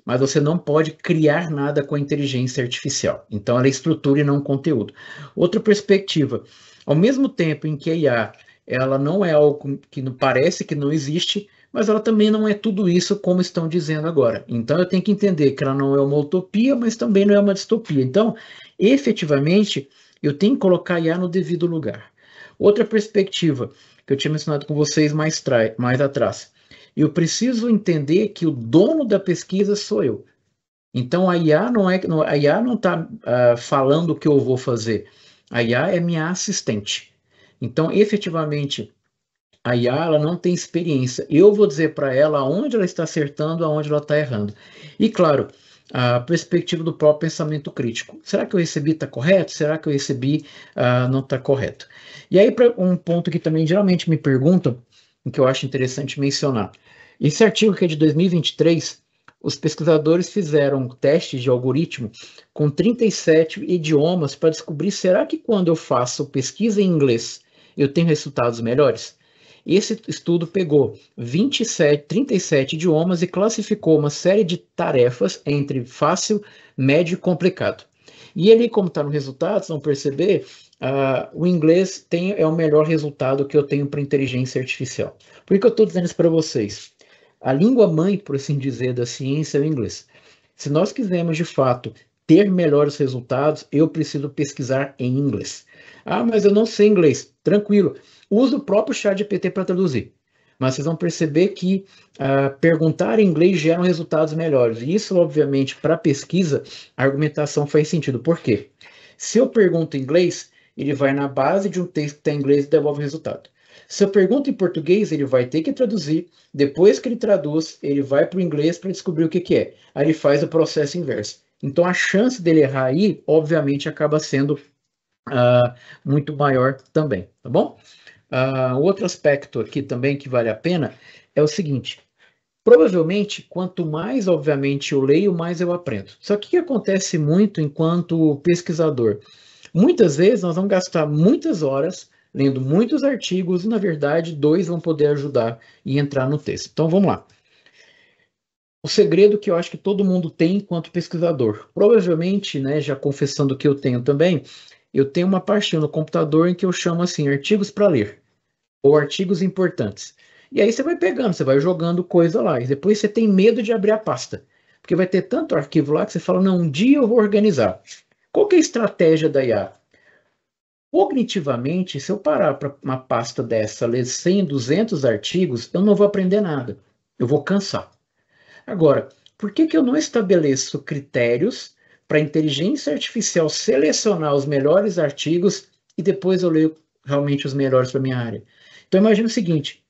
mas você não pode criar nada com a inteligência artificial. Então, ela é estrutura e não conteúdo. Outra perspectiva, ao mesmo tempo em que a IA ela não é algo que parece que não existe, mas ela também não é tudo isso como estão dizendo agora. Então, eu tenho que entender que ela não é uma utopia, mas também não é uma distopia. Então, efetivamente, eu tenho que colocar a IA no devido lugar. Outra perspectiva que eu tinha mencionado com vocês mais atrás, eu preciso entender que o dono da pesquisa sou eu. Então, a IA não está falando o que eu vou fazer. A IA é minha assistente. Então, efetivamente, a IA ela não tem experiência. Eu vou dizer para ela aonde ela está acertando, aonde ela está errando. E, claro, a perspectiva do próprio pensamento crítico. Será que eu recebi está correto? Será que eu recebi não está correto? E aí, para um ponto que também geralmente me perguntam, que eu acho interessante mencionar. Esse artigo que é de 2023, os pesquisadores fizeram testes de algoritmo com 37 idiomas para descobrir, será que quando eu faço pesquisa em inglês, eu tenho resultados melhores? Esse estudo pegou 37 idiomas e classificou uma série de tarefas entre fácil, médio e complicado. E ali, como está no resultado, vocês vão perceber, o inglês é o melhor resultado que eu tenho para inteligência artificial. Por que eu estou dizendo isso para vocês? A língua mãe, por assim dizer, da ciência é o inglês. Se nós quisermos, de fato, ter melhores resultados, eu preciso pesquisar em inglês. Mas eu não sei inglês. Tranquilo. Use o próprio ChatGPT para traduzir. Mas vocês vão perceber que perguntar em inglês gera resultados melhores. E isso, obviamente, para pesquisa, a argumentação faz sentido. Por quê? Se eu pergunto em inglês, ele vai na base de um texto que está em inglês e devolve o resultado. Se eu pergunto em português, ele vai ter que traduzir. Depois que ele traduz, ele vai para o inglês para descobrir o que é. Aí ele faz o processo inverso. Então, a chance dele errar aí, obviamente, acaba sendo muito maior também, tá bom? Outro aspecto aqui também que vale a pena é o seguinte: provavelmente, quanto mais, obviamente, eu leio, mais eu aprendo. Só que o que acontece muito enquanto pesquisador? Muitas vezes nós vamos gastar muitas horas lendo muitos artigos e, na verdade, 2 vão poder ajudar e entrar no texto. Então, vamos lá. O segredo que eu acho que todo mundo tem enquanto pesquisador. Provavelmente, né, já confessando que eu tenho também, eu tenho uma pastinha no computador em que eu chamo assim, artigos para ler, ou artigos importantes. E aí você vai pegando, você vai jogando coisa lá, e depois você tem medo de abrir a pasta, porque vai ter tanto arquivo lá que você fala, não, um dia eu vou organizar. Qual que é a estratégia da IA? Cognitivamente, se eu parar para uma pasta dessa, ler 100, 200 artigos, eu não vou aprender nada, eu vou cansar. Agora, por que eu não estabeleço critérios para a inteligência artificial selecionar os melhores artigos e depois eu leio realmente os melhores para a minha área? Então, imagina o seguinte,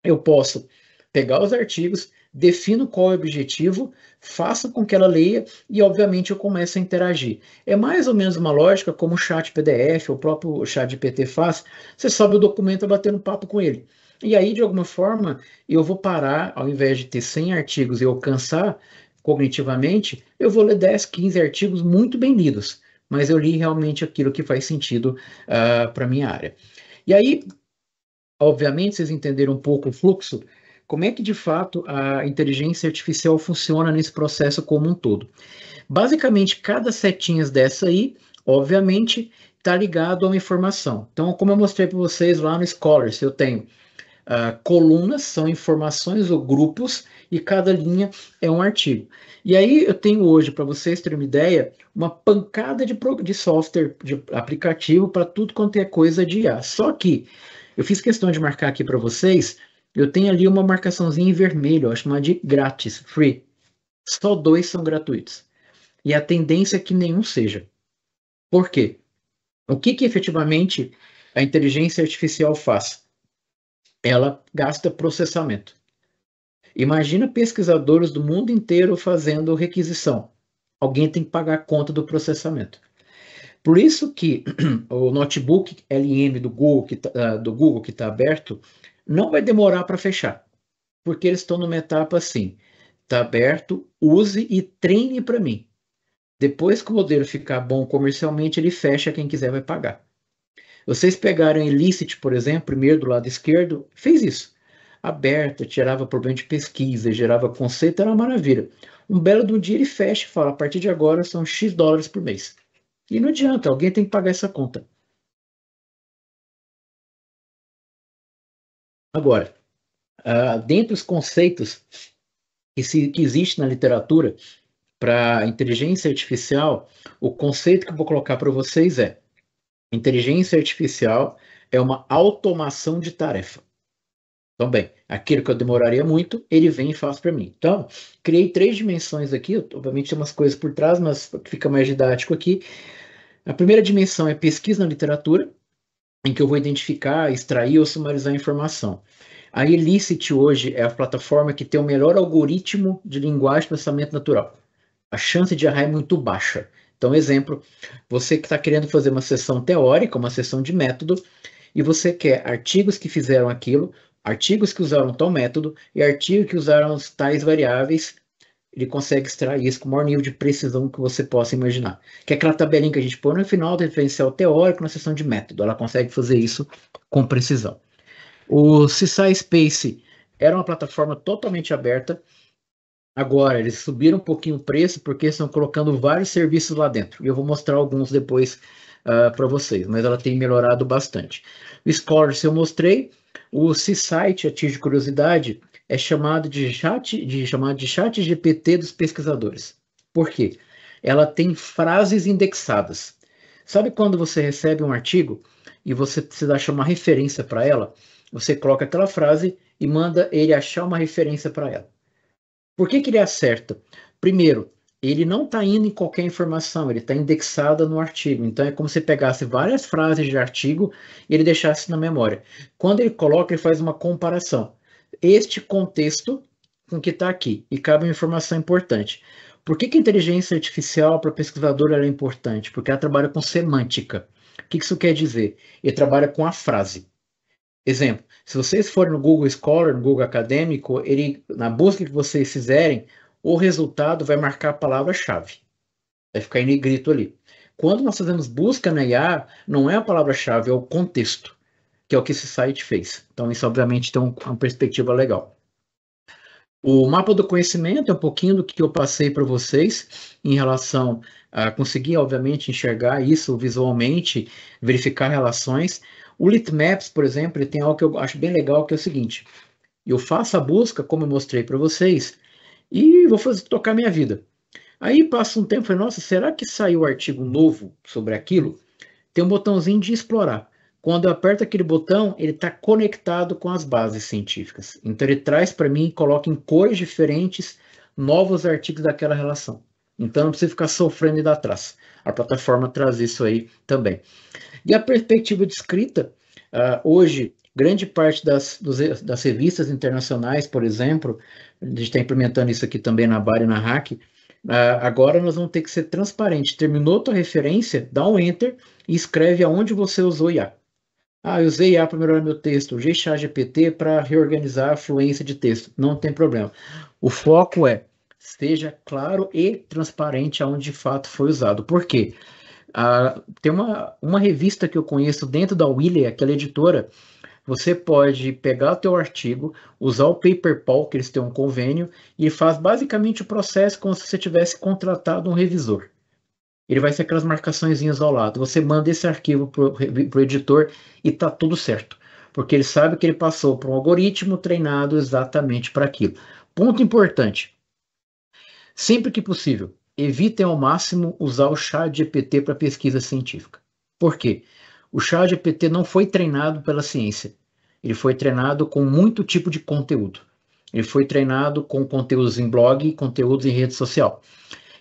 eu posso pegar os artigos, defino qual é o objetivo, faço com que ela leia e, obviamente, eu começo a interagir. É mais ou menos uma lógica como o chat PDF, o próprio chat GPT faz. Você sobe o documento e bater um papo com ele. E aí, de alguma forma, eu vou parar, ao invés de ter 100 artigos e eu cansar cognitivamente, eu vou ler 10, 15 artigos muito bem lidos, mas eu li realmente aquilo que faz sentido para a minha área. E aí, obviamente, vocês entenderam um pouco o fluxo, como é que de fato a inteligência artificial funciona nesse processo como um todo. Basicamente, cada setinha dessa aí, obviamente, está ligado a uma informação. Então, como eu mostrei para vocês lá no Scholars, eu tenho colunas, são informações ou grupos, e cada linha é um artigo. E aí eu tenho hoje, para vocês terem uma ideia, uma pancada de software, de aplicativo para tudo quanto é coisa de IA. Só que eu fiz questão de marcar aqui para vocês, eu tenho ali uma marcaçãozinha em vermelho, ó, chamada de grátis, free. Só 2 são gratuitos. E a tendência é que nenhum seja. Por quê? O que efetivamente a inteligência artificial faz? Ela gasta processamento. Imagina pesquisadores do mundo inteiro fazendo requisição. Alguém tem que pagar a conta do processamento. Por isso que o notebook LM do Google que está aberto não vai demorar para fechar, porque eles estão numa etapa assim, está aberto, use e treine para mim. Depois que o modelo ficar bom comercialmente, ele fecha, quem quiser vai pagar. Vocês pegaram Elicit, por exemplo, primeiro do lado esquerdo, fez isso. Aberta, tirava problema de pesquisa, gerava conceito, era uma maravilha. Um belo de um dia ele fecha e fala, a partir de agora são X dólares por mês. E não adianta, alguém tem que pagar essa conta. Agora, dentre os conceitos que existe na literatura para inteligência artificial, o conceito que eu vou colocar para vocês é: inteligência artificial é uma automação de tarefa. Então, bem, aquilo que eu demoraria muito, ele vem e faz para mim. Então, criei 3 dimensões aqui, obviamente tem umas coisas por trás, mas fica mais didático aqui. A primeira dimensão é pesquisa na literatura, em que eu vou identificar, extrair ou sumarizar a informação. A Elicit hoje é a plataforma que tem o melhor algoritmo de linguagem de processamento natural. A chance de errar é muito baixa. Então, exemplo, você que está querendo fazer uma sessão teórica, uma sessão de método, e você quer artigos que fizeram aquilo, artigos que usaram tal método e artigos que usaram tais variáveis, ele consegue extrair isso com o maior nível de precisão que você possa imaginar. Que é aquela tabelinha que a gente põe no final do referencial teórico na seção de método. Ela consegue fazer isso com precisão. O Seaside Space era uma plataforma totalmente aberta. Agora, eles subiram um pouquinho o preço porque estão colocando vários serviços lá dentro. E eu vou mostrar alguns depois para vocês, mas ela tem melhorado bastante. O Scholars eu mostrei. O Seaside, a título de curiosidade, é chamado de chat GPT dos pesquisadores. Por quê? Ela tem frases indexadas. Sabe quando você recebe um artigo e você precisa achar uma referência para ela? Você coloca aquela frase e manda ele achar uma referência para ela. Por que ele acerta? Primeiro, ele não está indo em qualquer informação, ele está indexado no artigo. Então, é como se pegasse várias frases de artigo e ele deixasse na memória. Quando ele coloca, ele faz uma comparação. Este contexto com o que está aqui, e cabe uma informação importante. Por que a inteligência artificial para pesquisador é importante? Porque ela trabalha com semântica. O que isso quer dizer? Ele trabalha com a frase. Exemplo, se vocês forem no Google Scholar, no Google Acadêmico, ele, na busca que vocês fizerem, o resultado vai marcar a palavra-chave. Vai ficar em negrito ali. Quando nós fazemos busca na IA, não é a palavra-chave, é o contexto, que é o que esse site fez. Então, isso obviamente tem uma perspectiva legal. O mapa do conhecimento é um pouquinho do que eu passei para vocês em relação a conseguir, obviamente, enxergar isso visualmente, verificar relações. O Litmaps, por exemplo, ele tem algo que eu acho bem legal, que é o seguinte: eu faço a busca, como eu mostrei para vocês, e vou tocar minha vida. Aí passa um tempo e falei, nossa, será que saiu artigo novo sobre aquilo? Tem um botãozinho de explorar. Quando eu aperto aquele botão, ele está conectado com as bases científicas. Então ele traz para mim, coloca em cores diferentes, novos artigos daquela relação. Então não precisa ficar sofrendo e dar atrás. A plataforma traz isso aí também. E a perspectiva de escrita, hoje, grande parte das revistas internacionais, por exemplo, a gente está implementando isso aqui também na BAR e na Hack, agora nós vamos ter que ser transparente. Terminou tua referência, dá um Enter e escreve aonde você usou IA. Eu usei IA para melhorar meu texto, usei ChatGPT para reorganizar a fluência de texto. Não tem problema. O foco é, seja claro e transparente aonde de fato foi usado. Por quê? Tem uma revista que eu conheço dentro da Wiley, aquela editora. Você pode pegar o teu artigo, usar o PaperPal, que eles têm um convênio, e faz basicamente o processo como se você tivesse contratado um revisor. Ele vai ser aquelas marcaçõezinhas ao lado. Você manda esse arquivo para o editor e está tudo certo. Porque ele sabe que ele passou por um algoritmo treinado exatamente para aquilo. Ponto importante. Sempre que possível, evitem ao máximo usar o ChatGPT para pesquisa científica. Por quê? O ChatGPT não foi treinado pela ciência. Ele foi treinado com muito tipo de conteúdo. Ele foi treinado com conteúdos em blog e conteúdos em rede social.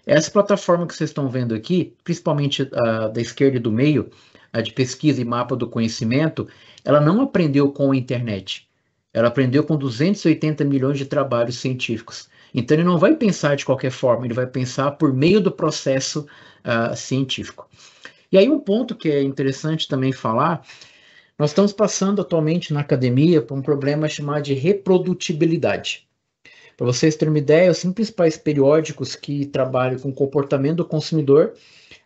Essa plataforma que vocês estão vendo aqui, principalmente da esquerda e do meio, a de pesquisa e mapa do conhecimento, ela não aprendeu com a internet. Ela aprendeu com 280 milhões de trabalhos científicos. Então ele não vai pensar de qualquer forma, ele vai pensar por meio do processo científico. E aí um ponto que é interessante também falar, nós estamos passando atualmente na academia por um problema chamado de reprodutibilidade. Para vocês terem uma ideia, os 5 principais periódicos que trabalham com o comportamento do consumidor,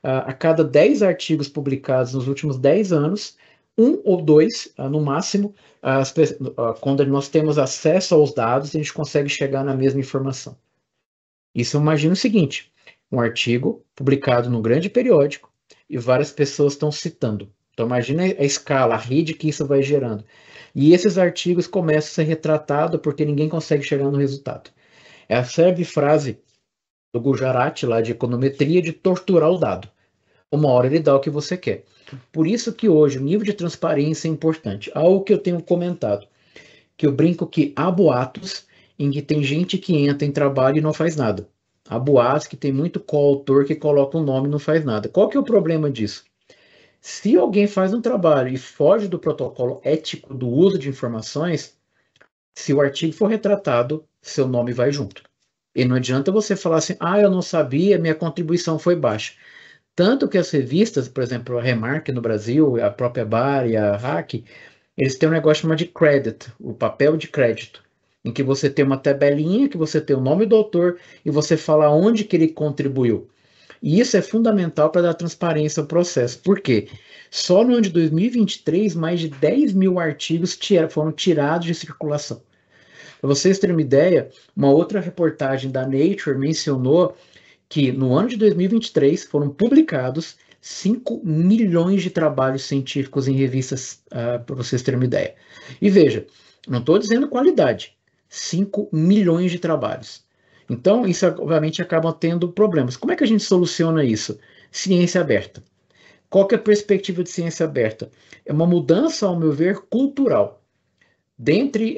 a cada 10 artigos publicados nos últimos 10 anos, 1 ou 2, no máximo, quando nós temos acesso aos dados, a gente consegue chegar na mesma informação. Isso imagina o seguinte, um artigo publicado num grande periódico e várias pessoas estão citando. Então imagina a escala, a rede que isso vai gerando. E esses artigos começam a ser retratados porque ninguém consegue chegar no resultado. É a célebre frase do Gujarati, lá de econometria, de torturar o dado. Uma hora ele dá o que você quer. Por isso que hoje o nível de transparência é importante. Algo que eu tenho comentado, que eu brinco que há boatos em que tem gente que entra em trabalho e não faz nada. Há boatos que tem muito coautor que coloca um nome e não faz nada. Qual que é o problema disso? Se alguém faz um trabalho e foge do protocolo ético do uso de informações, se o artigo for retratado, seu nome vai junto. E não adianta você falar assim, eu não sabia, minha contribuição foi baixa. Tanto que as revistas, por exemplo, a Remark no Brasil, a própria BAR e a Hack, eles têm um negócio chamado de credit, o papel de crédito, em que você tem uma tabelinha, que você tem o nome do autor e você fala onde que ele contribuiu. E isso é fundamental para dar transparência ao processo. Por quê? Só no ano de 2023, mais de 10 mil artigos foram tirados de circulação. Para vocês terem uma ideia, uma outra reportagem da Nature mencionou que no ano de 2023 foram publicados 5 milhões de trabalhos científicos em revistas, para vocês terem uma ideia. E veja, não estou dizendo qualidade, 5 milhões de trabalhos. Então, isso obviamente acaba tendo problemas. Como é que a gente soluciona isso? Ciência aberta. Qual que é a perspectiva de ciência aberta? É uma mudança, ao meu ver, cultural. Dentre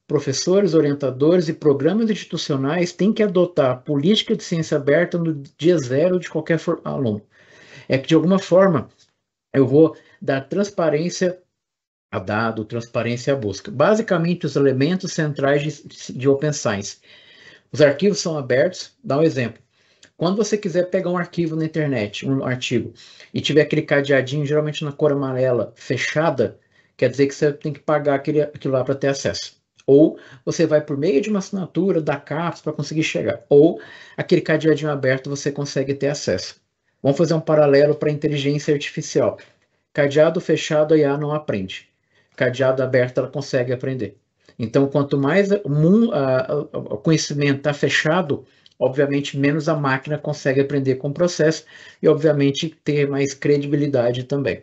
professores, orientadores e programas institucionais têm que adotar a política de ciência aberta no dia zero de qualquer aluno. É que, de alguma forma, eu vou dar transparência a dado, transparência à busca. Basicamente, os elementos centrais de Open Science. Os arquivos são abertos. Dá um exemplo. Quando você quiser pegar um arquivo na internet, um artigo, e tiver aquele cadeadinho, geralmente na cor amarela, fechada, quer dizer que você tem que pagar aquilo lá para ter acesso. Ou você vai por meio de uma assinatura da CAPES para conseguir chegar. Ou aquele cadeadinho aberto você consegue ter acesso. Vamos fazer um paralelo para a inteligência artificial. Cadeado fechado, a IA não aprende. Cadeado aberto, ela consegue aprender. Então, quanto mais o conhecimento está fechado, obviamente, menos a máquina consegue aprender com o processo e, obviamente, ter mais credibilidade também.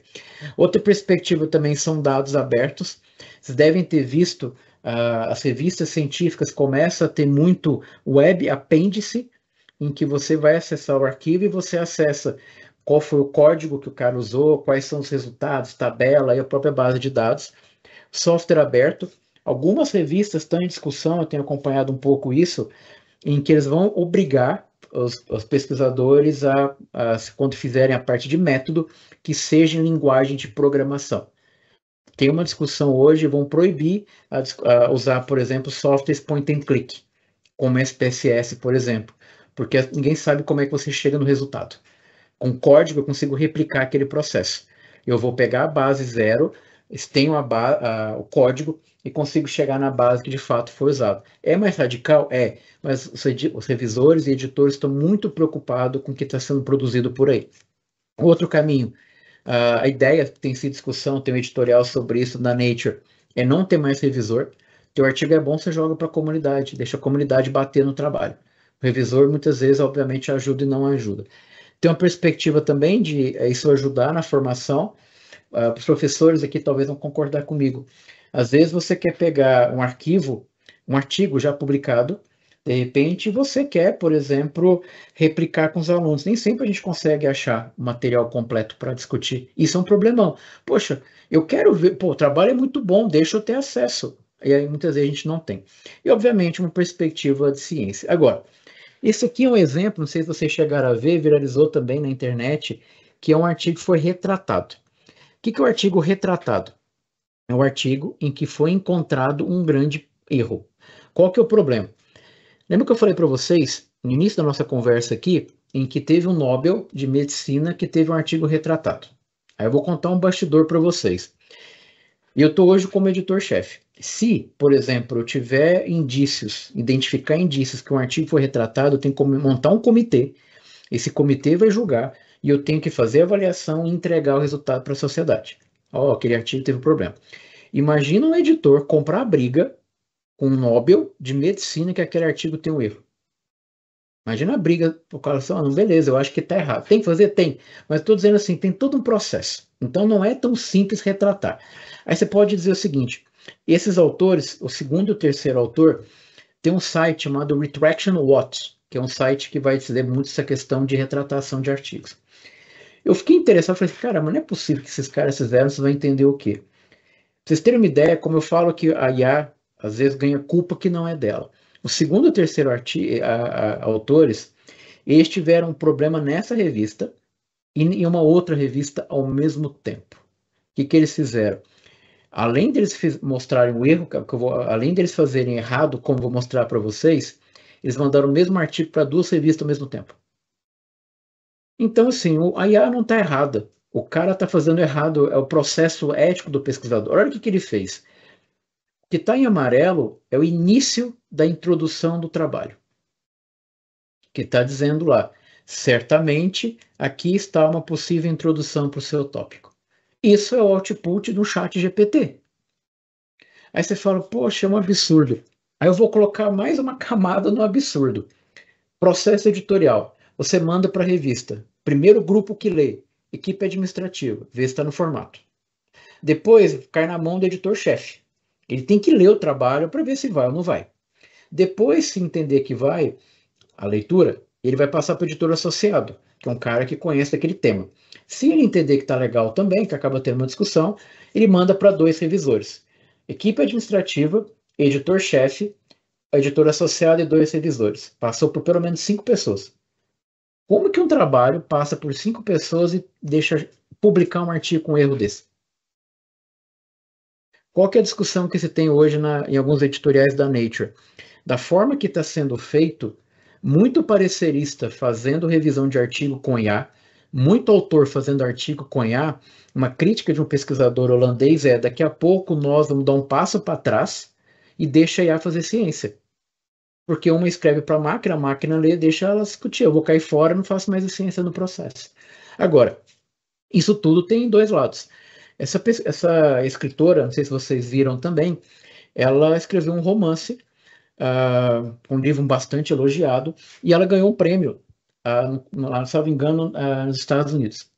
Outra perspectiva também são dados abertos. Vocês devem ter visto, as revistas científicas começam a ter muito web apêndice, em que você vai acessar o arquivo e você acessa qual foi o código que o cara usou, quais são os resultados, tabela e a própria base de dados. Software aberto. Algumas revistas estão em discussão, eu tenho acompanhado um pouco isso, em que eles vão obrigar os pesquisadores quando fizerem a parte de método, que seja em linguagem de programação. Tem uma discussão hoje, vão proibir usar, por exemplo, softwares point and click, como SPSS, por exemplo, porque ninguém sabe como é que você chega no resultado. Com código, eu consigo replicar aquele processo. Eu vou pegar a base zero, tenho o código e consigo chegar na base que de fato foi usado. É mais radical? É, mas os revisores e editores estão muito preocupados com o que está sendo produzido por aí. Outro caminho, a ideia, tem sido discussão, tem um editorial sobre isso na Nature, é não ter mais revisor. Teu artigo é bom, você joga para a comunidade, deixa a comunidade bater no trabalho. O revisor, muitas vezes, obviamente, ajuda e não ajuda. Tem uma perspectiva também de isso ajudar na formação. Os professores aqui talvez vão concordar comigo. Às vezes você quer pegar um artigo já publicado, de repente você quer, por exemplo, replicar com os alunos. Nem sempre a gente consegue achar o material completo para discutir. Isso é um problemão. Poxa, eu quero ver, o trabalho é muito bom, deixa eu ter acesso. E aí muitas vezes a gente não tem. E obviamente uma perspectiva de ciência. Agora, esse aqui é um exemplo, não sei se vocês chegaram a ver, viralizou também na internet, que é um artigo que foi retratado. O que é o artigo retratado? É um artigo em que foi encontrado um grande erro. Qual que é o problema? Lembra que eu falei para vocês, no início da nossa conversa aqui, em que teve um Nobel de Medicina que teve um artigo retratado. Aí eu vou contar um bastidor para vocês. E eu estou hoje como editor-chefe. Se, por exemplo, eu tiver identificar indícios que um artigo foi retratado, eu tenho que montar um comitê. Esse comitê vai julgar e eu tenho que fazer a avaliação e entregar o resultado para a sociedade. Aquele artigo teve problema. Imagina um editor comprar a briga com um Nobel de Medicina que aquele artigo tem um erro. Imagina a briga, o cara fala, não, beleza, eu acho que está errado. Tem que fazer? Tem. Mas estou dizendo assim, tem todo um processo. Então não é tão simples retratar. Aí você pode dizer o seguinte, esses autores, o segundo e o terceiro autor, tem um site chamado Retraction Watch, que é um site que vai dizer muito essa questão de retratação de artigos. Eu fiquei interessado, falei, cara, mas não é possível que esses caras fizeram, vocês vão entender o quê? Pra vocês terem uma ideia, como eu falo que a IA, às vezes, ganha culpa que não é dela. O segundo e o terceiro autores, eles tiveram um problema nessa revista e em uma outra revista ao mesmo tempo. O que eles fizeram? Além deles mostrarem o erro, além deles fazerem errado, como vou mostrar para vocês, eles mandaram o mesmo artigo para duas revistas ao mesmo tempo. Então, assim, a IA não está errada. O cara está fazendo errado, é o processo ético do pesquisador. Olha o que ele fez. O que está em amarelo é o início da introdução do trabalho. Que está dizendo lá, certamente aqui está uma possível introdução para o seu tópico. Isso é o output do chat GPT. Aí você fala, poxa, é um absurdo. Aí eu vou colocar mais uma camada no absurdo. Processo editorial. Você manda para a revista. Primeiro grupo que lê, equipe administrativa, vê se está no formato. Depois cai na mão do editor-chefe. Ele tem que ler o trabalho para ver se vai ou não vai. Depois, se entender que vai, a leitura, ele vai passar para o editor associado, que é um cara que conhece aquele tema. Se ele entender que está legal também, que acaba tendo uma discussão, ele manda para 2 revisores. Equipe administrativa, editor-chefe, editor associado e 2 revisores. Passou por pelo menos 5 pessoas. Como que um trabalho passa por 5 pessoas e deixa publicar um artigo com um erro desse? Qual que é a discussão que se tem hoje em alguns editoriais da Nature? Da forma que está sendo feito, muito parecerista fazendo revisão de artigo com IA, muito autor fazendo artigo com IA, uma crítica de um pesquisador holandês é: daqui a pouco nós vamos dar um passo para trás e deixa a IA fazer ciência. Porque uma escreve para a máquina lê, deixa ela discutir. Eu vou cair fora, não faço mais a ciência no processo. Agora, isso tudo tem 2 lados. Essa escritora, não sei se vocês viram também, ela escreveu um romance, um livro bastante elogiado, e ela ganhou um prêmio, se não me engano, nos Estados Unidos.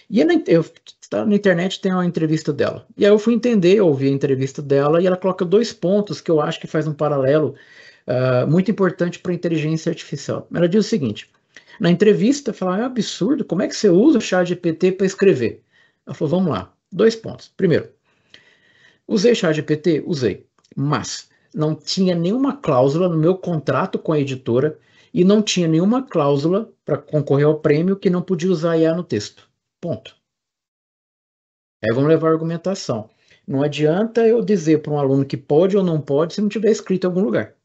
E na internet tem uma entrevista dela. E aí eu fui ouvir a entrevista dela, e ela coloca 2 pontos que eu acho que faz um paralelo muito importante para a inteligência artificial. Ela diz o seguinte: na entrevista, fala: é um absurdo, como é que você usa o ChatGPT para escrever? Ela falou: vamos lá, 2 pontos. Primeiro, usei ChatGPT? Usei, mas não tinha nenhuma cláusula no meu contrato com a editora e não tinha nenhuma cláusula para concorrer ao prêmio que não podia usar IA no texto. Ponto. Aí vamos levar a argumentação. Não adianta eu dizer para um aluno que pode ou não pode se não tiver escrito em algum lugar.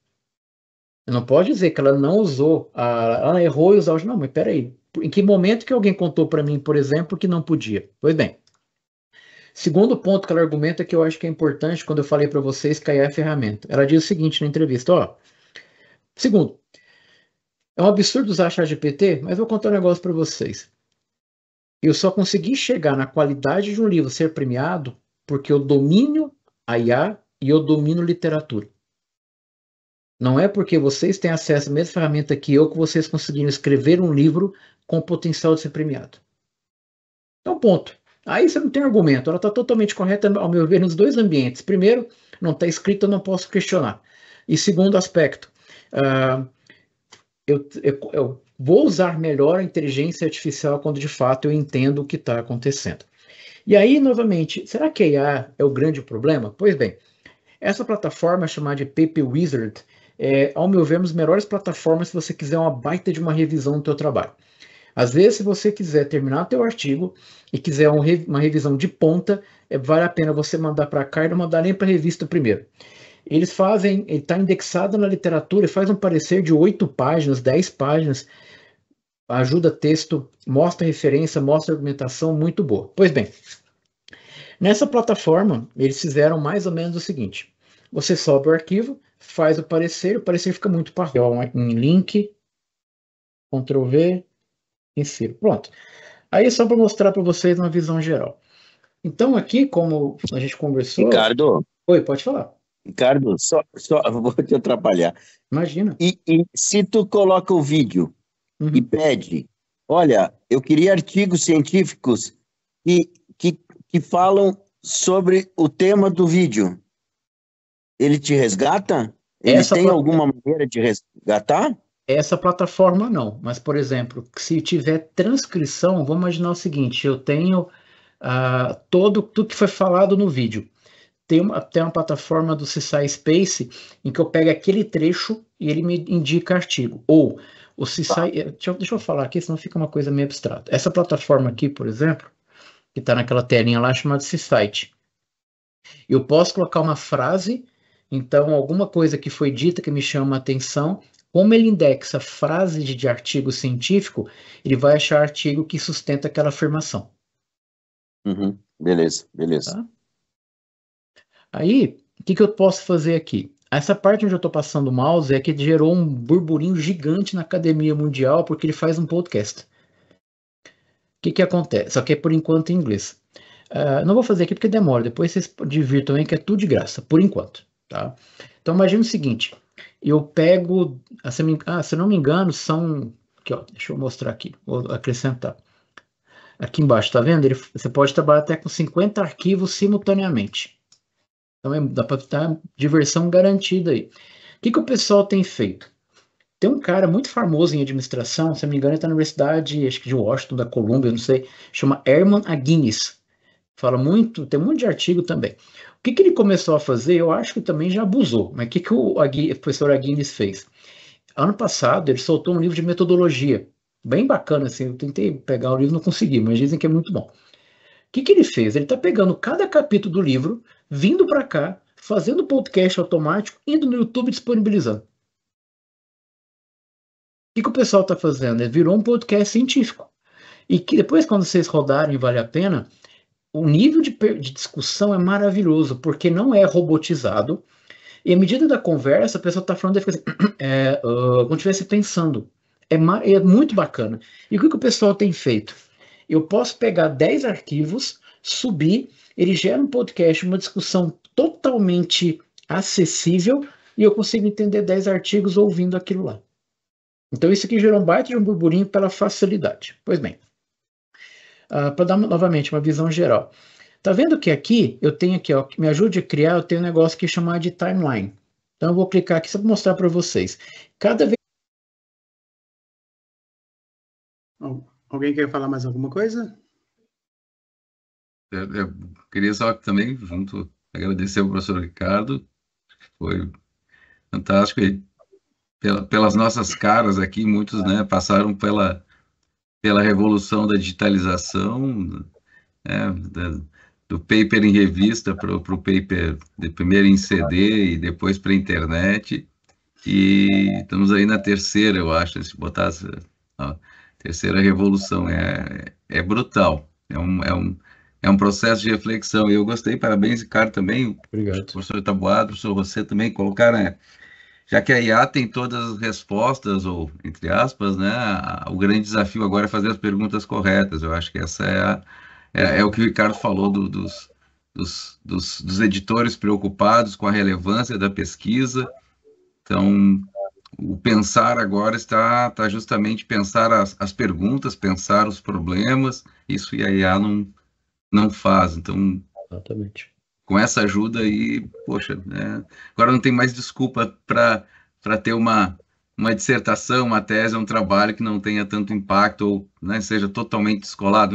Não pode dizer que ela não usou, ela errou e usou. Não, mas peraí, em que momento que alguém contou para mim, por exemplo, que não podia? Pois bem, segundo ponto que ela argumenta, que eu acho que é importante quando eu falei para vocês que a IA é a ferramenta. Ela diz o seguinte na entrevista: segundo, é um absurdo usar ChatGPT, mas vou contar um negócio para vocês. Eu só consegui chegar na qualidade de um livro ser premiado porque eu domino a IA e eu domino literatura. Não é porque vocês têm acesso à mesma ferramenta que eu que vocês conseguiram escrever um livro com potencial de ser premiado. Então, ponto. Aí você não tem argumento. Ela está totalmente correta, ao meu ver, nos 2 ambientes. Primeiro, não está escrito, eu não posso questionar. E segundo aspecto, eu vou usar melhor a inteligência artificial quando de fato eu entendo o que está acontecendo. E aí, novamente, será que a IA é o grande problema? Pois bem, essa plataforma chamada de Paper Wizard ao meu ver, uma das melhores plataformas se você quiser uma baita de uma revisão do teu trabalho. Às vezes, se você quiser terminar o teu artigo e quiser uma revisão de ponta, vale a pena você mandar para cá e não mandar nem para a revista primeiro. Ele está indexado na literatura e faz um parecer de 8 páginas, 10 páginas, ajuda texto, mostra referência, mostra argumentação, muito boa. Pois bem, nessa plataforma, eles fizeram mais ou menos o seguinte: você sobe o arquivo, faz o parecer fica muito parrudo. Um link, Ctrl V, insiro. Pronto. Aí é só para mostrar para vocês uma visão geral. Então aqui, como a gente conversou... Ricardo. Oi, pode falar. Ricardo, só vou te atrapalhar. Imagina. E se tu coloca o vídeo e pede, olha, eu queria artigos científicos que falam sobre o tema do vídeo, ele te resgata? Ele tem alguma maneira de resgatar? Essa plataforma não, mas, por exemplo, se tiver transcrição, vamos imaginar o seguinte: eu tenho tudo que foi falado no vídeo. Tem uma plataforma do SciSpace em que eu pego aquele trecho e ele me indica artigo. Ou o deixa eu falar aqui, senão fica uma coisa meio abstrata. Essa plataforma aqui, por exemplo, que está naquela telinha lá chamada SciSite. Eu posso colocar uma frase, então alguma coisa que foi dita que me chama a atenção. Como ele indexa frases de artigo científico, ele vai achar artigo que sustenta aquela afirmação. Beleza. Tá? Aí, o que eu posso fazer aqui? Essa parte onde eu estou passando o mouse é que gerou um burburinho gigante na academia mundial, porque ele faz um podcast. O que acontece? Só que é por enquanto em inglês. Não vou fazer aqui porque demora, depois vocês divirtam aí, que é tudo de graça, por enquanto. Tá? Então, imagine o seguinte: eu pego, se não me engano, são... Aqui, deixa eu mostrar aqui, vou acrescentar. Aqui embaixo, tá vendo? Você pode trabalhar até com 50 arquivos simultaneamente. Então, dá para dar diversão garantida aí. O que o pessoal tem feito? Tem um cara muito famoso em administração, se não me engano, ele está na Universidade, acho que de Washington, da Colômbia, não sei, chama Herman Aguinis. Fala muito, tem um monte de artigo também. O que ele começou a fazer? Eu acho que também já abusou. Mas o que o professor Aguines fez? Ano passado, ele soltou um livro de metodologia, bem bacana, assim, eu tentei pegar o livro, não consegui, mas dizem que é muito bom. O que ele fez? Ele está pegando cada capítulo do livro, vindo para cá, fazendo podcast automático, indo no YouTube e disponibilizando. O que o pessoal está fazendo? Ele virou um podcast científico. E que depois, quando vocês rodarem, vale a pena, o nível de discussão é maravilhoso, porque não é robotizado. E à medida da conversa, a pessoa está falando e fica assim, como estivesse pensando. É muito bacana. E o que o pessoal tem feito? Eu posso pegar 10 arquivos, subir, ele gera um podcast, uma discussão totalmente acessível, e eu consigo entender 10 artigos ouvindo aquilo lá. Então isso aqui gerou um baita de um burburinho pela facilidade. Pois bem, para dar novamente uma visão geral. Tá vendo que aqui, eu tenho aqui, ó, me ajude a criar, eu tenho um negócio que é chamado de timeline. Então eu vou clicar aqui só para mostrar para vocês. Cada vez... Alguém quer falar mais alguma coisa? Eu queria só também, junto, agradecer ao professor Ricardo, foi fantástico, e pelas nossas caras aqui, muitos, né, passaram pela revolução da digitalização, né, do paper em revista para o paper de primeiro em CD e depois para a internet, e estamos aí na terceira, eu acho, se botasse a terceira revolução, é brutal, é um processo de reflexão, e eu gostei, parabéns, Ricardo, também. Obrigado. O professor Taboado, o professor você também colocaram, já que a IA tem todas as respostas, ou, entre aspas, né, o grande desafio agora é fazer as perguntas corretas. Eu acho que essa é o que o Ricardo falou dos editores preocupados com a relevância da pesquisa. Então, o pensar agora está justamente pensar as perguntas, pensar os problemas, isso a IA não faz. Então, exatamente, com essa ajuda aí, poxa, né, agora não tem mais desculpa para ter uma dissertação, uma tese, um trabalho que não tenha tanto impacto ou, né, seja totalmente descolado.